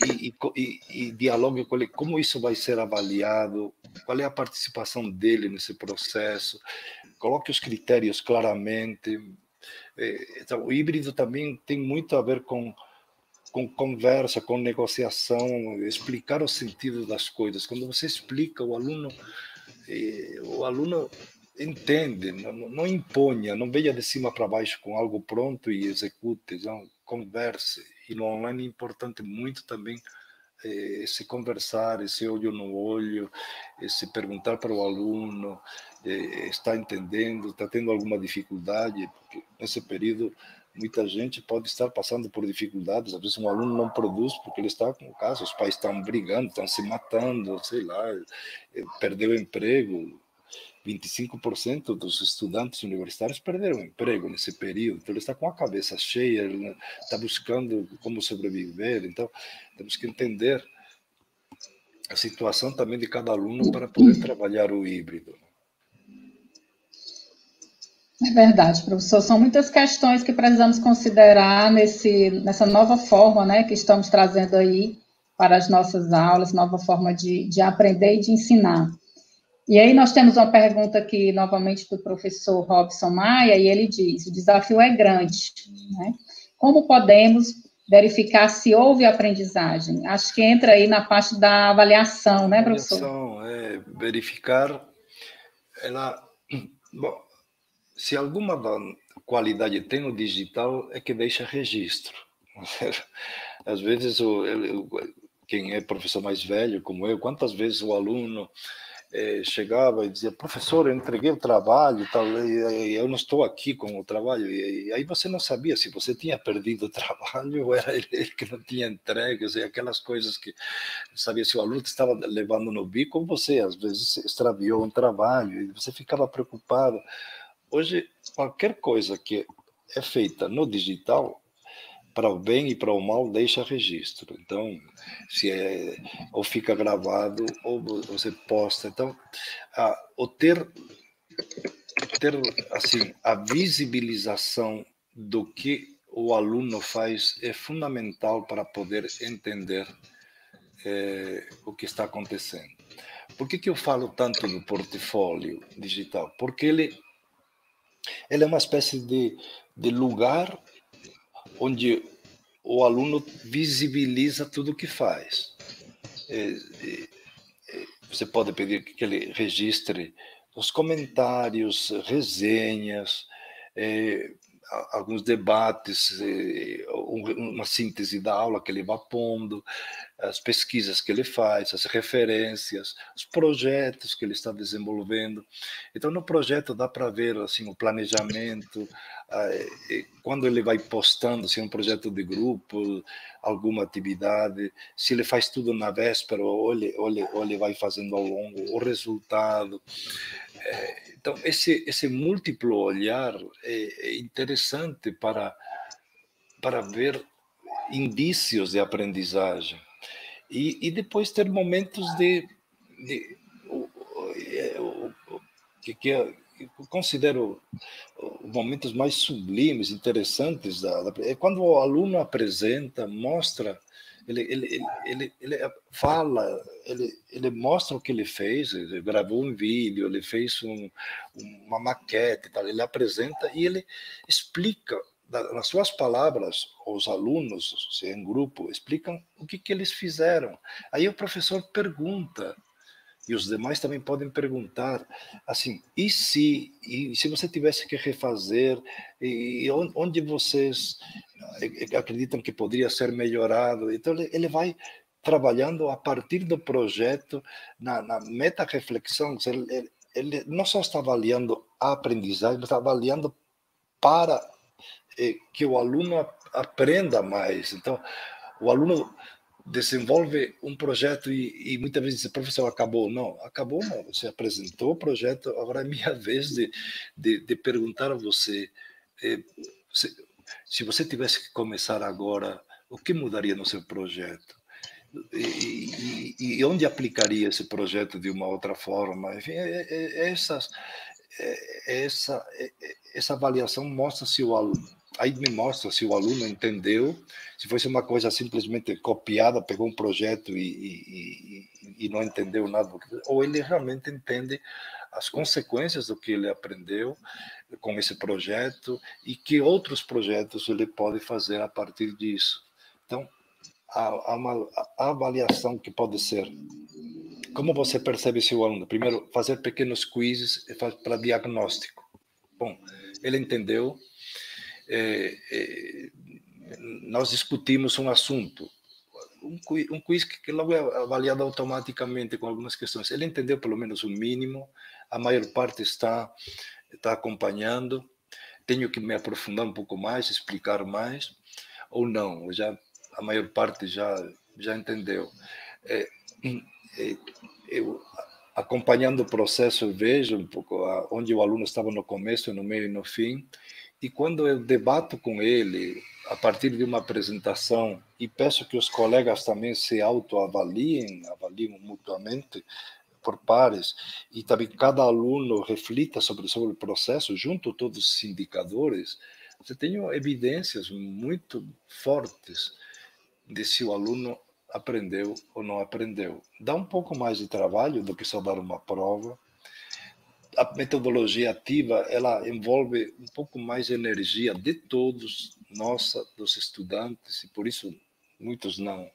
e dialogue com ele como isso vai ser avaliado, qual é a participação dele nesse processo, coloque os critérios claramente. Então, o híbrido também tem muito a ver com conversa, com negociação, explicar o sentido das coisas. Quando você explica, o aluno entende, não imponha, não venha de cima para baixo com algo pronto e execute, não, converse. E no online é importante muito também se conversar, esse olho no olho, se perguntar para o aluno, está entendendo, está tendo alguma dificuldade, porque nesse período muita gente pode estar passando por dificuldades, às vezes um aluno não produz porque ele está com o caso, os pais estão brigando, estão se matando, sei lá, perdeu o emprego. 25% dos estudantes universitários perderam o emprego nesse período, então ele está com a cabeça cheia, ele está buscando como sobreviver, então temos que entender a situação também de cada aluno para poder trabalhar o híbrido. É verdade, professor. São muitas questões que precisamos considerar nessa nova forma, né, que estamos trazendo aí para as nossas aulas, nova forma de aprender e de ensinar. E aí nós temos uma pergunta aqui, novamente, do professor Robson Maia, e ele diz, o desafio é grande, né? Como podemos verificar se houve aprendizagem? Acho que entra aí na parte da avaliação, né, professor? Avaliação, verificar, bom, se alguma qualidade tem no digital, é que deixa registro. Às vezes, quem é professor mais velho, como eu, quantas vezes o aluno chegava e dizia, professor, eu entreguei o trabalho, tal, e eu não estou aqui com o trabalho. E aí você não sabia se você tinha perdido o trabalho ou era ele que não tinha entregue, ou seja, aquelas coisas que sabia se o aluno estava levando no bico ou você, às vezes, extraviou um trabalho e você ficava preocupado. Hoje, qualquer coisa que é feita no digital, para o bem e para o mal, deixa registro. Então, se ou fica gravado, ou você posta. Então, o ter assim, a visibilização do que o aluno faz é fundamental para poder entender o que está acontecendo. Por que eu falo tanto do portfólio digital? Porque ele é uma espécie de lugar onde o aluno visibiliza tudo o que faz. Você pode pedir que ele registre os comentários, resenhas, alguns debates, uma síntese da aula que ele vai pondo, as pesquisas que ele faz, as referências, os projetos que ele está desenvolvendo. Então, no projeto dá para ver assim o planejamento, quando ele vai postando, se é um projeto de grupo, alguma atividade, se ele faz tudo na véspera ou ele vai fazendo ao longo, o resultado. Então, esse múltiplo olhar é interessante para ver indícios de aprendizagem. E depois ter momentos que eu considero momentos mais sublimes, interessantes. É quando o aluno apresenta, mostra, ele fala, ele mostra o que ele fez, ele gravou um vídeo, ele fez uma maquete, tal, ele apresenta e ele explica nas suas palavras, os alunos, se é em grupo, explicam o que eles fizeram. Aí o professor pergunta, e os demais também podem perguntar, assim, e se você tivesse que refazer, e onde vocês acreditam que poderia ser melhorado? Então, ele vai trabalhando a partir do projeto, na meta-reflexão, ele não só está avaliando a aprendizagem, mas está avaliando para que o aluno aprenda mais. Então, o aluno desenvolve um projeto e muitas vezes diz, professor, acabou. Não, acabou não. Você apresentou o projeto, agora é minha vez de perguntar a você, se você tivesse que começar agora, o que mudaria no seu projeto? E onde aplicaria esse projeto de uma outra forma? Enfim, essa avaliação mostra se o aluno, aí me mostra se o aluno entendeu, se fosse uma coisa simplesmente copiada, pegou um projeto e não entendeu nada, ou ele realmente entende as consequências do que ele aprendeu com esse projeto e que outros projetos ele pode fazer a partir disso. Então, há uma avaliação que pode ser: como você percebe seu aluno? Primeiro, fazer pequenos quizzes para diagnóstico. Bom, ele entendeu, nós discutimos um assunto, um quiz que logo é avaliado automaticamente com algumas questões. Ele entendeu pelo menos o mínimo, a maior parte está acompanhando, tenho que me aprofundar um pouco mais, explicar mais, ou não, a maior parte já entendeu. Eu, acompanhando o processo, eu vejo um pouco onde o aluno estava no começo, no meio e no fim, e quando eu debato com ele, a partir de uma apresentação, e peço que os colegas também se autoavaliem, avaliem mutuamente, por pares, e também cada aluno reflita sobre o processo, junto a todos os indicadores, você tem evidências muito fortes de se o aluno aprendeu ou não aprendeu. Dá um pouco mais de trabalho do que só dar uma prova. A metodologia ativa, ela envolve um pouco mais de energia de todos, nossa, dos estudantes, e por isso muitos não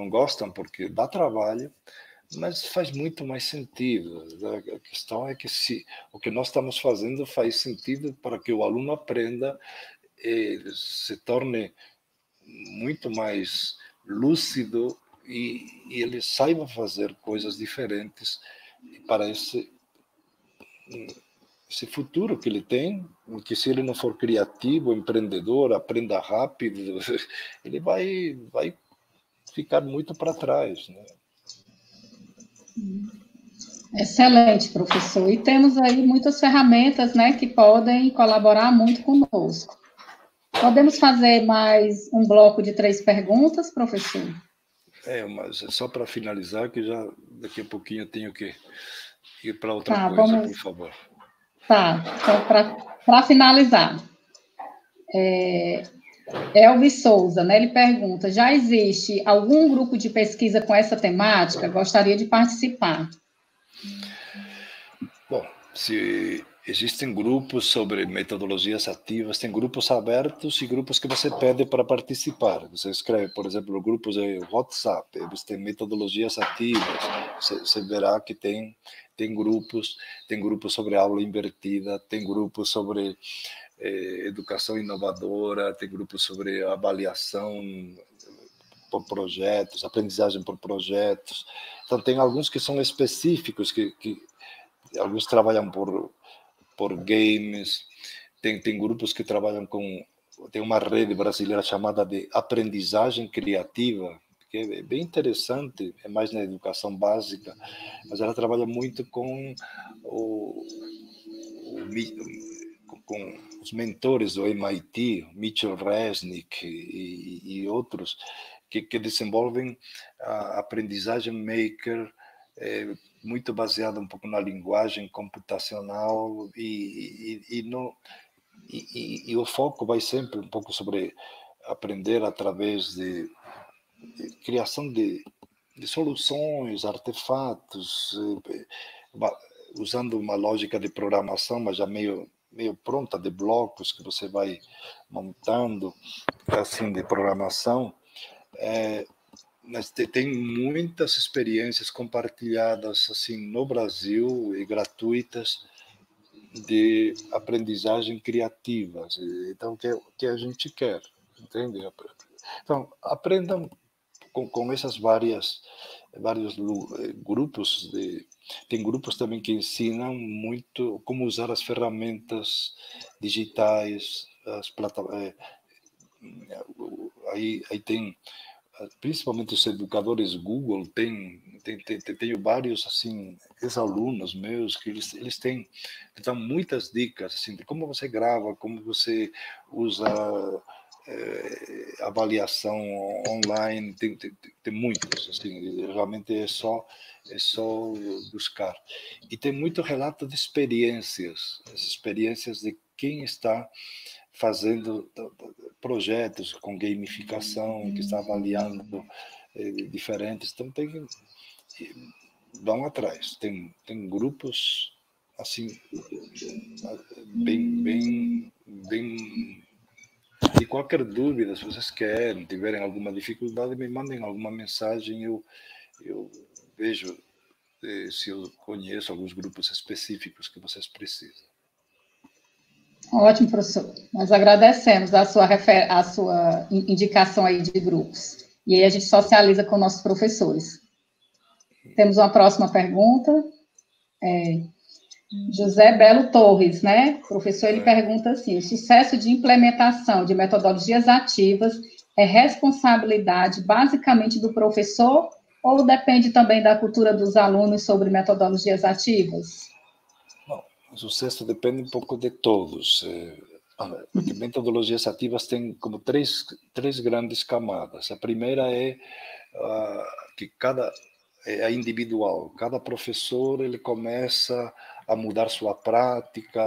gostam, porque dá trabalho, mas faz muito mais sentido. A questão é que se o que nós estamos fazendo faz sentido para que o aluno aprenda e se torne muito mais lúcido e ele saiba fazer coisas diferentes para esse futuro que ele tem, que se ele não for criativo, empreendedor, aprenda rápido, ele vai ficar muito para trás, né? Excelente, professor. E temos aí muitas ferramentas, né, que podem colaborar muito conosco. Podemos fazer mais um bloco de 3 perguntas, professor? Mas só para finalizar, que já daqui a pouquinho eu tenho que ir para outra coisa, por favor. Tá, então para finalizar, Elvis Souza, né, ele pergunta, já existe algum grupo de pesquisa com essa temática? Gostaria de participar. Bom, se existem grupos sobre metodologias ativas, tem grupos abertos e grupos que você pede para participar. Você escreve, por exemplo, grupos de WhatsApp, eles têm metodologias ativas, você verá que tem grupos sobre aula invertida, tem grupos sobre educação inovadora, tem grupos sobre avaliação por projetos, aprendizagem por projetos. Então, tem alguns que são específicos, que alguns trabalham por games, tem grupos que trabalham tem uma rede brasileira chamada de aprendizagem criativa, que é bem interessante, é mais na educação básica, mas ela trabalha muito com com os mentores do MIT, Mitchell Resnick e outros, que desenvolvem a aprendizagem maker, muito baseada um pouco na linguagem computacional e o foco vai sempre um pouco sobre aprender através de criação de soluções, artefatos, usando uma lógica de programação, mas já meio pronta, de blocos que você vai montando, assim, de programação. Mas tem muitas experiências compartilhadas assim no Brasil e gratuitas de aprendizagem criativa. Então, que a gente quer, entende? Então, aprendam com essas vários grupos. Tem grupos também que ensinam muito como usar as ferramentas digitais, as plataformas. Aí tem principalmente os educadores Google, tenho vários assim ex-alunos meus que eles dão muitas dicas assim de como você grava, como você usa avaliação online, tem muitos assim, realmente é só buscar. E tem muito relato de experiências de quem está fazendo projetos com gamificação, que está avaliando diferentes. Então, vão atrás. Tem grupos assim, bem. E qualquer dúvida, se vocês querem, tiverem alguma dificuldade, me mandem alguma mensagem, eu vejo se eu conheço alguns grupos específicos que vocês precisam. Ótimo, professor. Nós agradecemos a sua indicação aí de grupos. E aí a gente socializa com nossos professores. Temos uma próxima pergunta. José Belo Torres, né? O professor, ele pergunta assim, o sucesso de implementação de metodologias ativas é responsabilidade basicamente do professor ou depende também da cultura dos alunos sobre metodologias ativas? Bom, o sucesso depende um pouco de todos, porque metodologias ativas têm como três grandes camadas. A primeira é que é individual. Cada professor ele começa a mudar sua prática,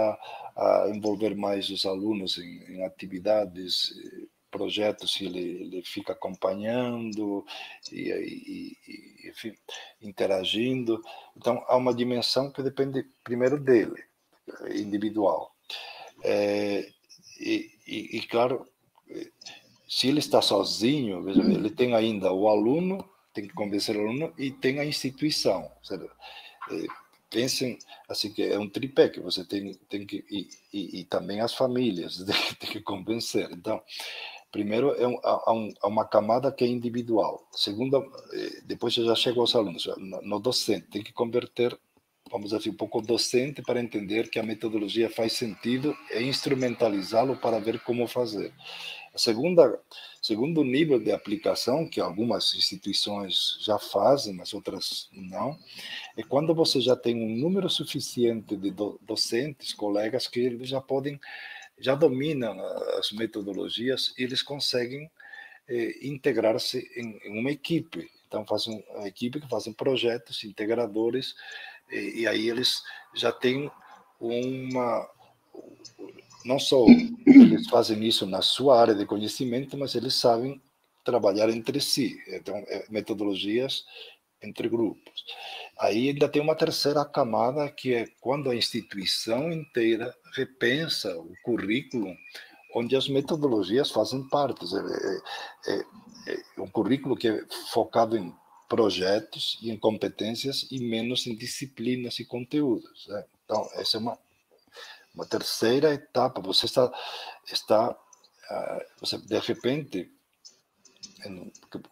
a envolver mais os alunos em atividades, projetos que ele fica acompanhando e enfim, interagindo. Então, há uma dimensão que depende primeiro dele, individual. E claro, se ele está sozinho, veja, ele tem ainda o aluno, tem que convencer o aluno, e tem a instituição. Pensem assim que é um tripé que você tem que e também as famílias tem que convencer. Então, primeiro há uma camada que é individual. Segunda, depois já chega aos alunos, no docente tem que converter vamos dizer assim, um pouco docente para entender que a metodologia faz sentido e instrumentalizá-lo para ver como fazer. Segundo nível de aplicação, que algumas instituições já fazem, mas outras não, é quando você já tem um número suficiente de docentes, colegas, que eles já dominam as metodologias e eles conseguem integrar-se em uma equipe. Então, fazem uma equipe que fazem projetos integradores e aí eles já têm não só eles fazem isso na sua área de conhecimento, mas eles sabem trabalhar entre si. Então, metodologias entre grupos. Aí ainda tem uma terceira camada, que é quando a instituição inteira repensa o currículo, onde as metodologias fazem parte. É um currículo que é focado em projetos e em competências e menos em disciplinas e conteúdos. Né? Então, essa é uma terceira etapa. Você você de repente,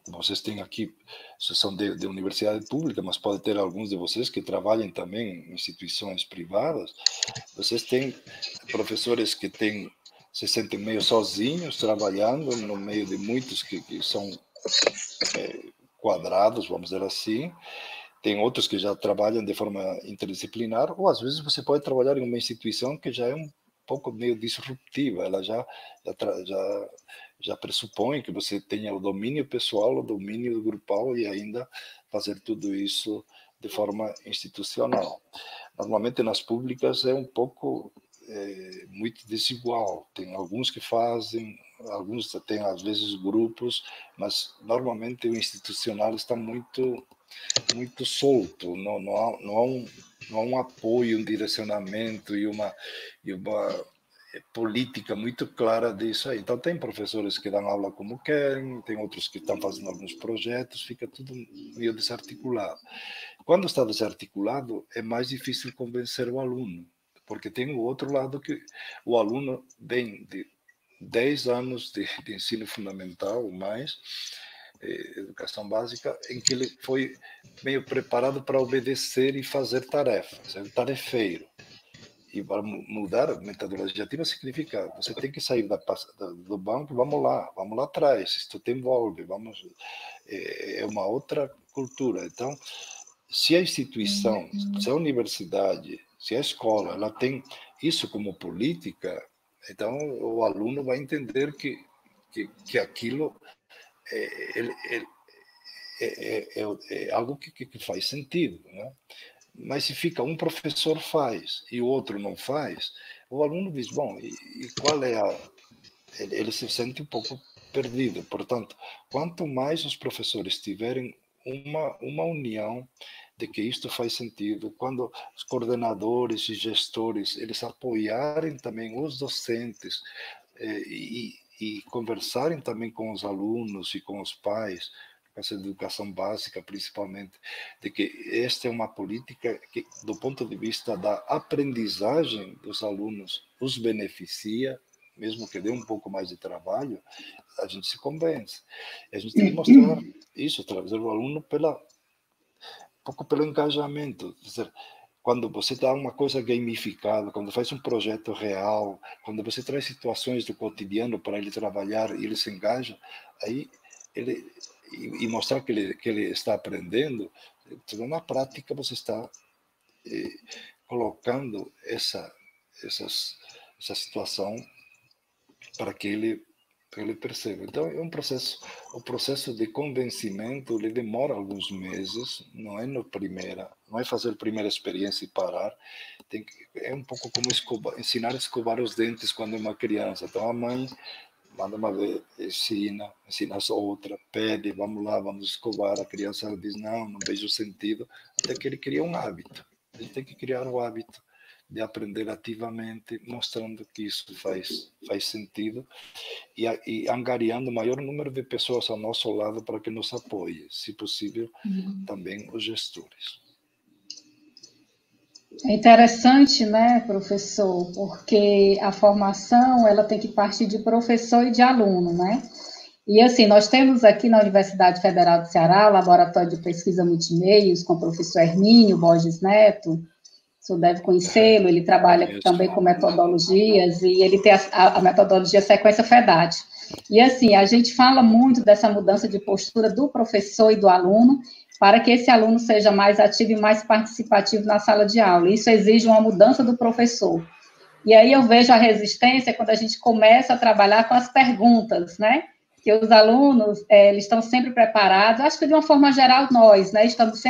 vocês têm aqui, são de universidade pública, mas pode ter alguns de vocês que trabalhem também em instituições privadas. Vocês têm professores que se sentem meio sozinhos trabalhando no meio de muitos que são quadrados, vamos dizer assim. Tem outros que já trabalham de forma interdisciplinar, ou às vezes você pode trabalhar em uma instituição que já é um pouco meio disruptiva, ela já pressupõe que você tenha o domínio pessoal, o domínio grupal e ainda fazer tudo isso de forma institucional. Normalmente nas públicas é um pouco muito desigual. Tem alguns que fazem, alguns têm às vezes grupos, mas normalmente o institucional está muito solto, não há um apoio, um direcionamento e uma política muito clara disso aí. Então, tem professores que dão aula como querem, tem outros que estão fazendo alguns projetos, fica tudo meio desarticulado. Quando está desarticulado, é mais difícil convencer o aluno, porque tem o outro lado que o aluno vem de 10 anos de ensino fundamental ou mais, educação básica, em que ele foi meio preparado para obedecer e fazer tarefas, é um tarefeiro. E para mudar a metodologia ativa significa você tem que sair do banco, vamos lá atrás, isto te envolve, é uma outra cultura. Então, se a instituição, se a universidade, se a escola, ela tem isso como política, então o aluno vai entender que aquilo é algo que faz sentido, né? Mas se fica um professor faz e o outro não faz, o aluno diz, bom, e qual é ele se sente um pouco perdido. Portanto, quanto mais os professores tiverem uma união de que isto faz sentido, quando os coordenadores e gestores eles apoiarem também os docentes e conversarem também com os alunos e com os pais, essa educação básica principalmente, de que esta é uma política que, do ponto de vista da aprendizagem dos alunos, os beneficia, mesmo que dê um pouco mais de trabalho, a gente se convence. A gente tem que mostrar isso, trazer o aluno um pouco pelo engajamento. Quer dizer, quando você dá uma coisa gamificada, quando faz um projeto real, quando você traz situações do cotidiano para ele trabalhar e ele se engaja, aí e mostrar que ele está aprendendo, então, na prática você está colocando essa situação para que ele perceba. Então, é o processo de convencimento, ele demora alguns meses, não é fazer a primeira experiência e parar, é um pouco como ensinar a escovar os dentes quando é uma criança. Então, a mãe manda uma vez, ensina a outra, pede, vamos lá, vamos escovar, a criança diz, não vejo sentido, até que ele cria um hábito. Ele tem que criar o hábito de aprender ativamente, mostrando que isso faz sentido e angariando o maior número de pessoas ao nosso lado para que nos apoiem, se possível, também os gestores. É interessante, né, professor, porque a formação ela tem que partir de professor e de aluno, né? E assim, nós temos aqui na Universidade Federal do Ceará, o Laboratório de Pesquisa Multimeios, com o professor Hermínio Borges Neto, senhor deve conhecê-lo, ele trabalha também com metodologias, e ele tem a metodologia sequência FEDAT. E, assim, a gente fala muito dessa mudança de postura do professor e do aluno, para que esse aluno seja mais ativo e mais participativo na sala de aula. Isso exige uma mudança do professor. E aí eu vejo a resistência quando a gente começa a trabalhar com as perguntas, né? Que os alunos, eles estão sempre preparados, acho que de uma forma geral nós, né? Estamos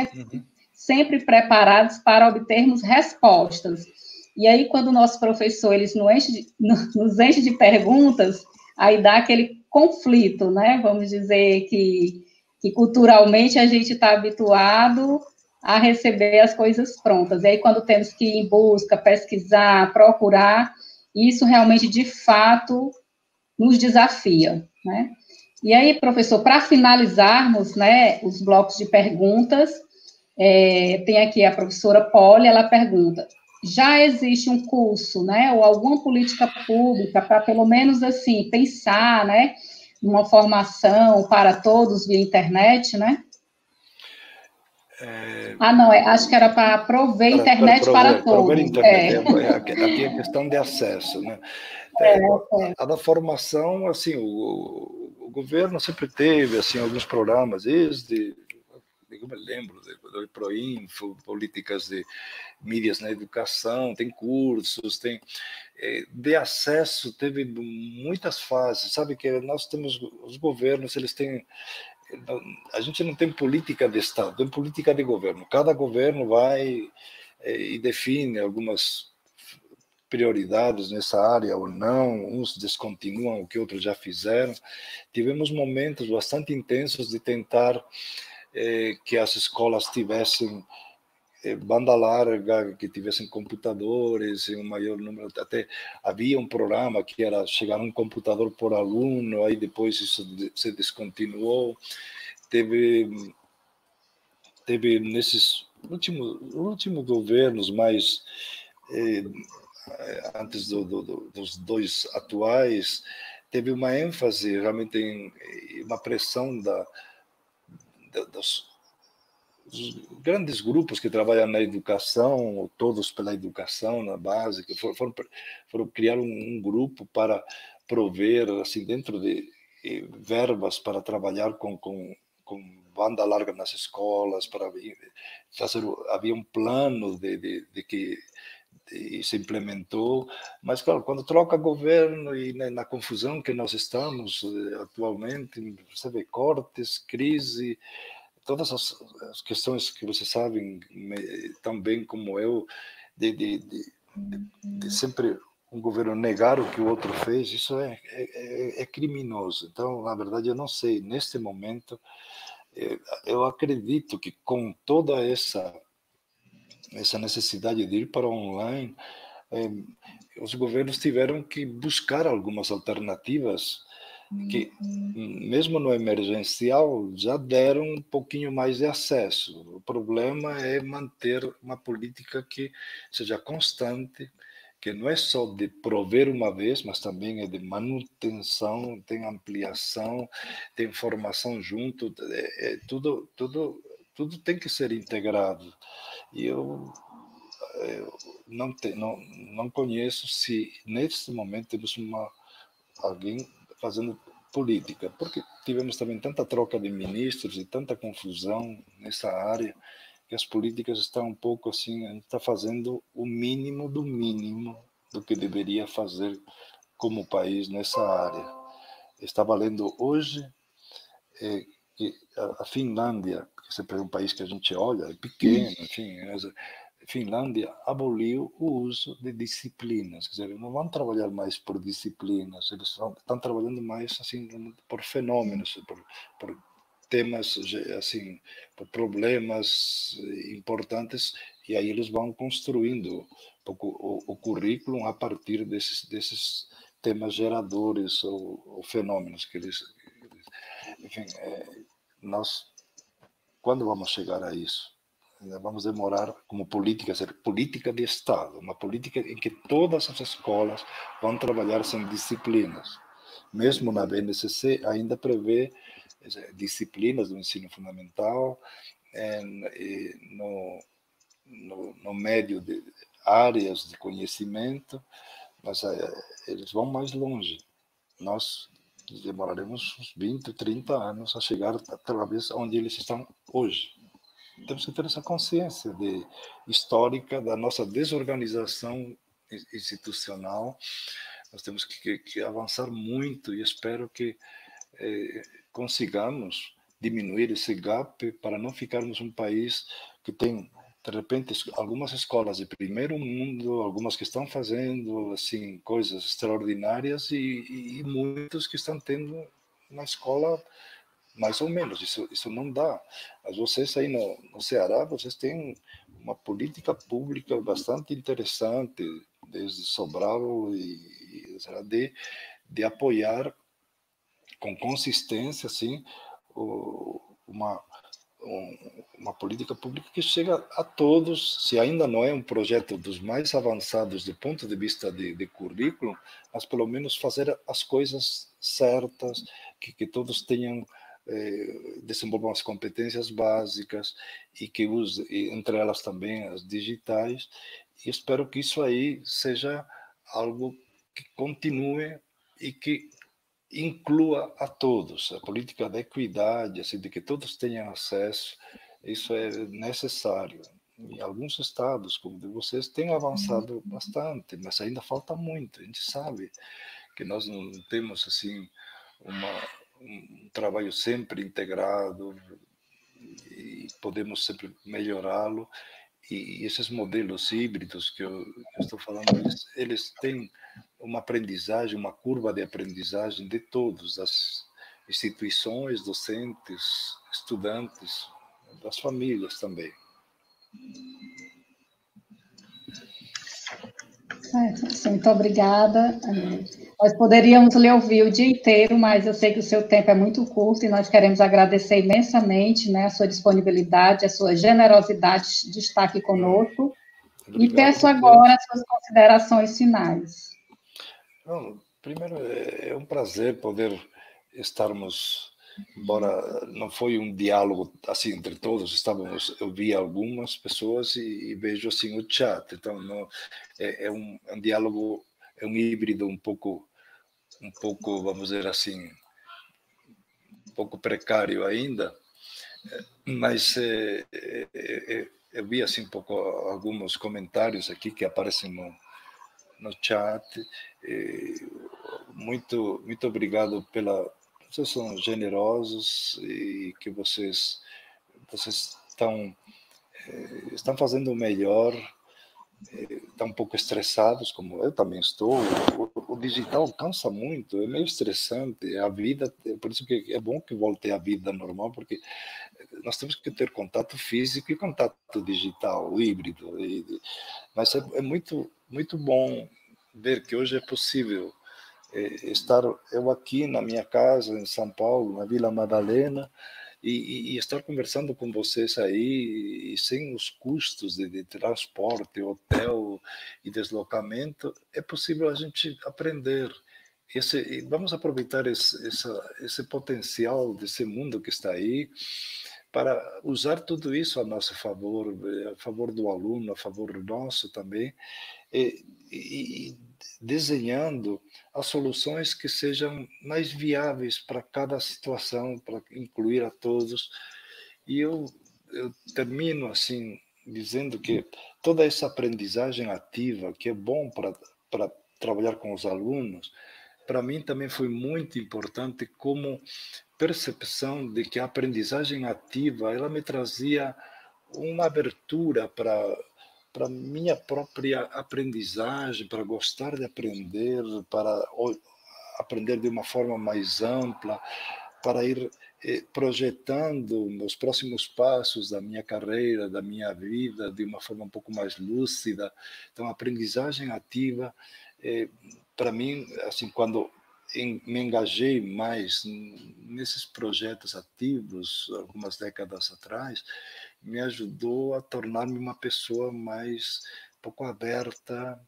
sempre preparados para obtermos respostas. E aí, quando o nosso professor nos enche de perguntas, aí dá aquele conflito, né? Vamos dizer que culturalmente a gente está habituado a receber as coisas prontas. E aí, quando temos que ir em busca, pesquisar, procurar, isso realmente, de fato, nos desafia, né? E aí, professor, para finalizarmos, né, os blocos de perguntas, tem aqui a professora Polly, ela pergunta, já existe um curso, né, ou alguma política pública para, pelo menos, assim, pensar, né, numa formação para todos via internet, né? Não, acho que era para prover internet para todos. Prover internet, aqui é questão de acesso, né? A da formação, assim, o governo sempre teve, assim, alguns programas, desde, eu me lembro, do Proinfo, políticas de mídias na educação, tem cursos, tem de acesso, teve muitas fases, sabe que nós temos, os governos, eles têm, a gente não tem política de Estado, tem política de governo, cada governo vai e define algumas prioridades nessa área ou não, uns descontinuam o que outros já fizeram. Tivemos momentos bastante intensos de tentar que as escolas tivessem banda larga, que tivessem computadores em um maior número, até havia um programa que era chegar um computador por aluno, aí depois isso se descontinuou. Teve nesses últimos governos mais antes dos dois atuais, teve uma ênfase realmente em uma pressão dos grandes grupos que trabalham na educação, todos pela educação na base, que foram criar um grupo para prover, assim, dentro de verbas para trabalhar com banda larga nas escolas, para fazer, havia um plano de que se implementou, mas claro, quando troca governo e na confusão que nós estamos atualmente, você vê cortes, crise, todas as questões que vocês sabem tão bem como eu, de sempre um governo negar o que o outro fez, isso é criminoso. Então, na verdade, eu não sei, neste momento, eu acredito que com toda essa necessidade de ir para online, os governos tiveram que buscar algumas alternativas que, mesmo no emergencial, já deram um pouquinho mais de acesso. O problema é manter uma política que seja constante, que não é só de prover uma vez, mas também é de manutenção, tem ampliação, tem formação junto, tudo tem que ser integrado. E eu não conheço se neste momento temos alguém fazendo política, porque tivemos também tanta troca de ministros e tanta confusão nessa área que as políticas estão um pouco assim, a gente está fazendo o mínimo do mínimo do que deveria fazer como país nessa área. Estava lendo hoje que a Finlândia, que sempre é um país que a gente olha, é pequeno, enfim, Finlândia aboliu o uso de disciplinas, quer dizer, não vão trabalhar mais por disciplinas, eles estão trabalhando mais assim por fenômenos, por temas assim, por problemas importantes, e aí eles vão construindo o currículo a partir desses temas geradores ou fenômenos que eles enfim, nós quando vamos chegar a isso? Vamos demorar como política, ser política de Estado, uma política em que todas as escolas vão trabalhar sem disciplinas. Mesmo na BNCC ainda prevê disciplinas do ensino fundamental, no médio de áreas de conhecimento, mas eles vão mais longe. Nós demoraremos uns 20, 30 anos a chegar talvez onde eles estão hoje. Temos que ter essa consciência histórica da nossa desorganização institucional. Nós temos que avançar muito e espero que consigamos diminuir esse gap para não ficarmos um país que tem, de repente, algumas escolas de primeiro mundo, algumas que estão fazendo assim coisas extraordinárias e muitos que estão tendo uma escola mais ou menos. Isso não dá. Mas vocês aí no Ceará, vocês têm uma política pública bastante interessante, desde Sobral de apoiar com consistência, assim, uma política pública que chega a todos, se ainda não é um projeto dos mais avançados do ponto de vista de currículo, mas pelo menos fazer as coisas certas, que todos tenham, desenvolvam as competências básicas e que use, entre elas também as digitais, e espero que isso aí seja algo que continue e que inclua a todos, a política da equidade, assim, de que todos tenham acesso, isso é necessário. Em alguns estados, como de vocês, tem avançado bastante, mas ainda falta muito. A gente sabe que nós não temos assim um trabalho sempre integrado e podemos sempre melhorá-lo. E esses modelos híbridos que eu estou falando, eles têm uma aprendizagem, uma curva de aprendizagem de todos, das instituições, docentes, estudantes, das famílias também. Muito obrigada. Nós poderíamos lhe ouvir o dia inteiro, mas eu sei que o seu tempo é muito curto e nós queremos agradecer imensamente, né, a sua disponibilidade, a sua generosidade de estar aqui conosco. Obrigado, e peço agora as suas considerações finais. Não, primeiro, é um prazer poder estarmos, embora não foi um diálogo assim entre todos, eu vi algumas pessoas e vejo assim o chat, então não, é um diálogo, é um híbrido um pouco, vamos dizer assim, um pouco precário ainda, mas eu vi assim um pouco alguns comentários aqui que aparecem no chat. Muito obrigado vocês são generosos e que vocês estão fazendo o melhor. Estão um pouco estressados, como eu também estou. O digital cansa muito, é meio estressante. A vida, por isso que é bom que volte à vida normal, porque nós temos que ter contato físico e contato digital, híbrido. Mas é muito bom ver que hoje é possível estar eu aqui na minha casa em São Paulo, na Vila Madalena, e estar conversando com vocês aí, e sem os custos de transporte, hotel e deslocamento, é possível a gente aprender. Vamos aproveitar esse potencial desse mundo que está aí, para usar tudo isso a nosso favor, a favor do aluno, a favor nosso também, e desenhando as soluções que sejam mais viáveis para cada situação, para incluir a todos. E eu termino assim, dizendo que toda essa aprendizagem ativa, que é bom para trabalhar com os alunos, para mim também foi muito importante como percepção de que a aprendizagem ativa, ela me trazia uma abertura para minha própria aprendizagem, para gostar de aprender, para aprender de uma forma mais ampla, para ir projetando meus próximos passos da minha carreira, da minha vida, de uma forma um pouco mais lúcida. Então, a aprendizagem ativa, para mim, assim, quando me engajei mais nesses projetos ativos, algumas décadas atrás, me ajudou a tornar-me uma pessoa mais um pouco aberta,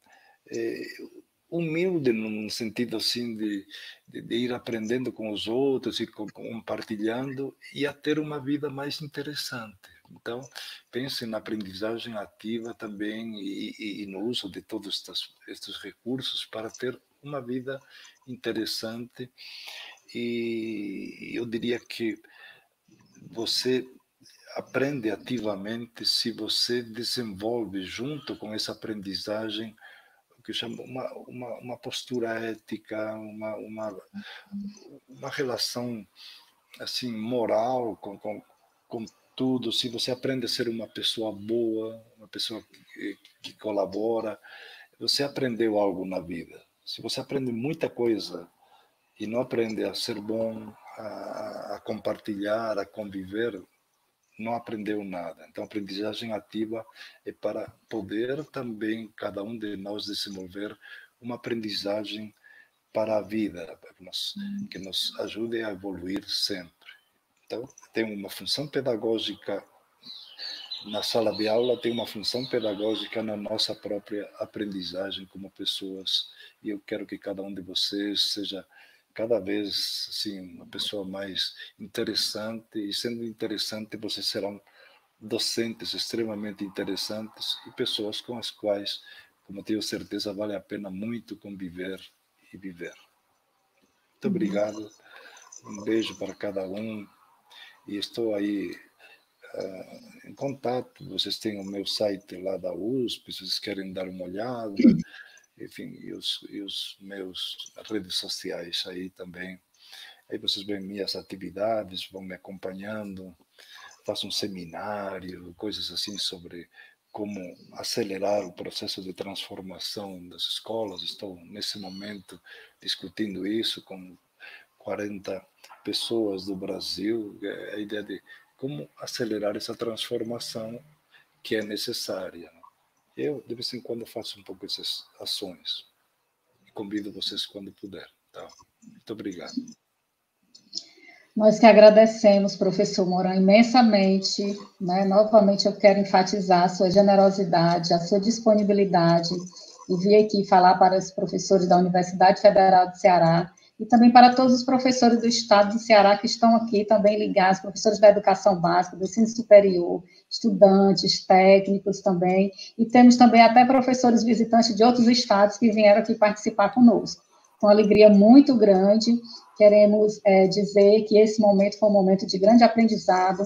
humilde, num sentido assim de ir aprendendo com os outros e compartilhando, e a ter uma vida mais interessante. Então, pense na aprendizagem ativa também e no uso de todos estes recursos para ter uma vida interessante. E eu diria que você aprende ativamente se você desenvolve, junto com essa aprendizagem, o que chama uma postura ética, uma relação assim moral com tudo. Se você aprende a ser uma pessoa boa, uma pessoa que colabora, você aprendeu algo na vida. Se você aprende muita coisa e não aprende a ser bom, a compartilhar, a conviver, não aprendeu nada. Então, a aprendizagem ativa é para poder também cada um de nós desenvolver uma aprendizagem para a vida, que nos ajude a evoluir sempre. Então, tem uma função pedagógica na sala de aula, tem uma função pedagógica na nossa própria aprendizagem como pessoas. E eu quero que cada um de vocês seja cada vez assim uma pessoa mais interessante, e sendo interessante, vocês serão docentes extremamente interessantes e pessoas com as quais, como tenho certeza, vale a pena muito conviver e viver. Muito obrigado, um beijo para cada um, e estou aí em contato. Vocês têm o meu site lá da USP, se vocês querem dar uma olhada, enfim, e os meus redes sociais aí também. Aí vocês veem minhas atividades, vão me acompanhando, faço um seminário, coisas assim sobre como acelerar o processo de transformação das escolas. Estou, nesse momento, discutindo isso com 40 pessoas do Brasil, a ideia de como acelerar essa transformação que é necessária. Eu, de vez em quando, faço um pouco essas ações e convido vocês quando puder. Tá? Muito obrigado. Nós que agradecemos, professor Mourão, imensamente, né? Novamente eu quero enfatizar a sua generosidade, a sua disponibilidade, e vir aqui falar para os professores da Universidade Federal do Ceará, e também para todos os professores do Estado do Ceará que estão aqui também ligados, professores da educação básica, do ensino superior, estudantes, técnicos também, e temos também até professores visitantes de outros estados que vieram aqui participar conosco. Uma alegria muito grande. Queremos dizer que esse momento foi um momento de grande aprendizado,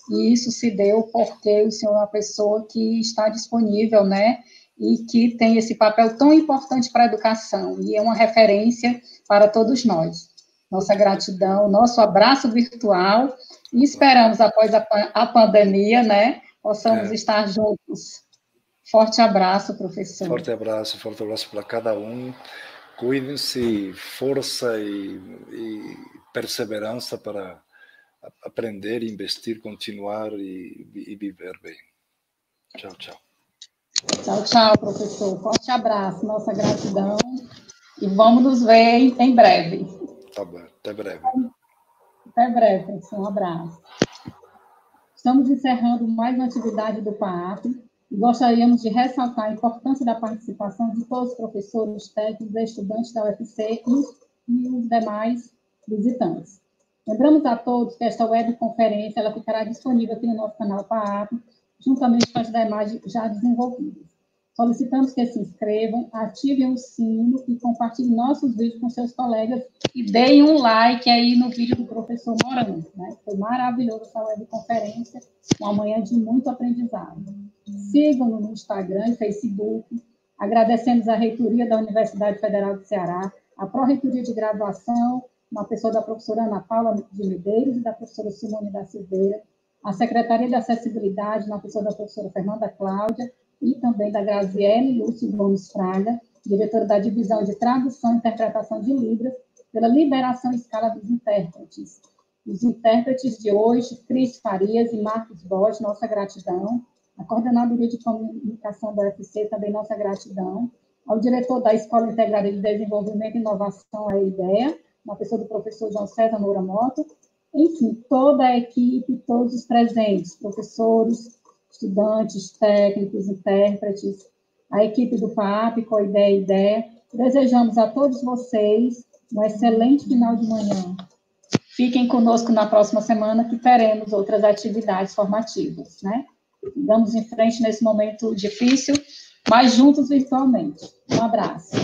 e isso se deu porque o senhor é uma pessoa que está disponível, né, e que tem esse papel tão importante para a educação, e é uma referência para todos nós. Nossa gratidão, nosso abraço virtual, e esperamos, após a pandemia, né, possamos estar juntos. Forte abraço, professor. Forte abraço para cada um. Cuidem-se, força e perseverança para aprender, investir, continuar e viver bem. Tchau, tchau. Tchau, tchau, professor. Forte abraço, nossa gratidão. E vamos nos ver em breve. Tá bom, até breve. Até breve, professor. Um abraço. Estamos encerrando mais uma atividade do PAAP e gostaríamos de ressaltar a importância da participação de todos os professores, técnicos e estudantes da UFC e os demais visitantes. Lembramos a todos que esta webconferência ela ficará disponível aqui no nosso canal PAAP, juntamente com as demais já desenvolvidas. Solicitamos que se inscrevam, ativem o sino e compartilhem nossos vídeos com seus colegas e deem um like aí no vídeo do professor Mourão, né? Foi maravilhoso essa webconferência, uma manhã de muito aprendizado. Sigam-nos no Instagram e Facebook. Agradecemos à reitoria da Universidade Federal do Ceará, a pró-reitoria de graduação, na pessoa da professora Ana Paula de Medeiros e da professora Simone da Silveira, a Secretaria de Acessibilidade, na pessoa da professora Fernanda Cláudia, e também da Graziele Lúcio Gomes Fraga, diretora da Divisão de Tradução e Interpretação de Libras, pela liberação em escala dos intérpretes. Os intérpretes de hoje, Cris Farias e Marcos Borges, nossa gratidão. A Coordenadoria de Comunicação da UFC, também nossa gratidão. Ao diretor da Escola Integrada de Desenvolvimento e Inovação, a IDEA, na pessoa do professor João César Moura Moto. Enfim, toda a equipe, todos os presentes, professores, estudantes, técnicos, intérpretes, a equipe do PAAP, com a IDEA, Desejamos a todos vocês um excelente final de manhã. Fiquem conosco na próxima semana, que teremos outras atividades formativas, né? Vamos em frente nesse momento difícil, mas juntos virtualmente. Um abraço.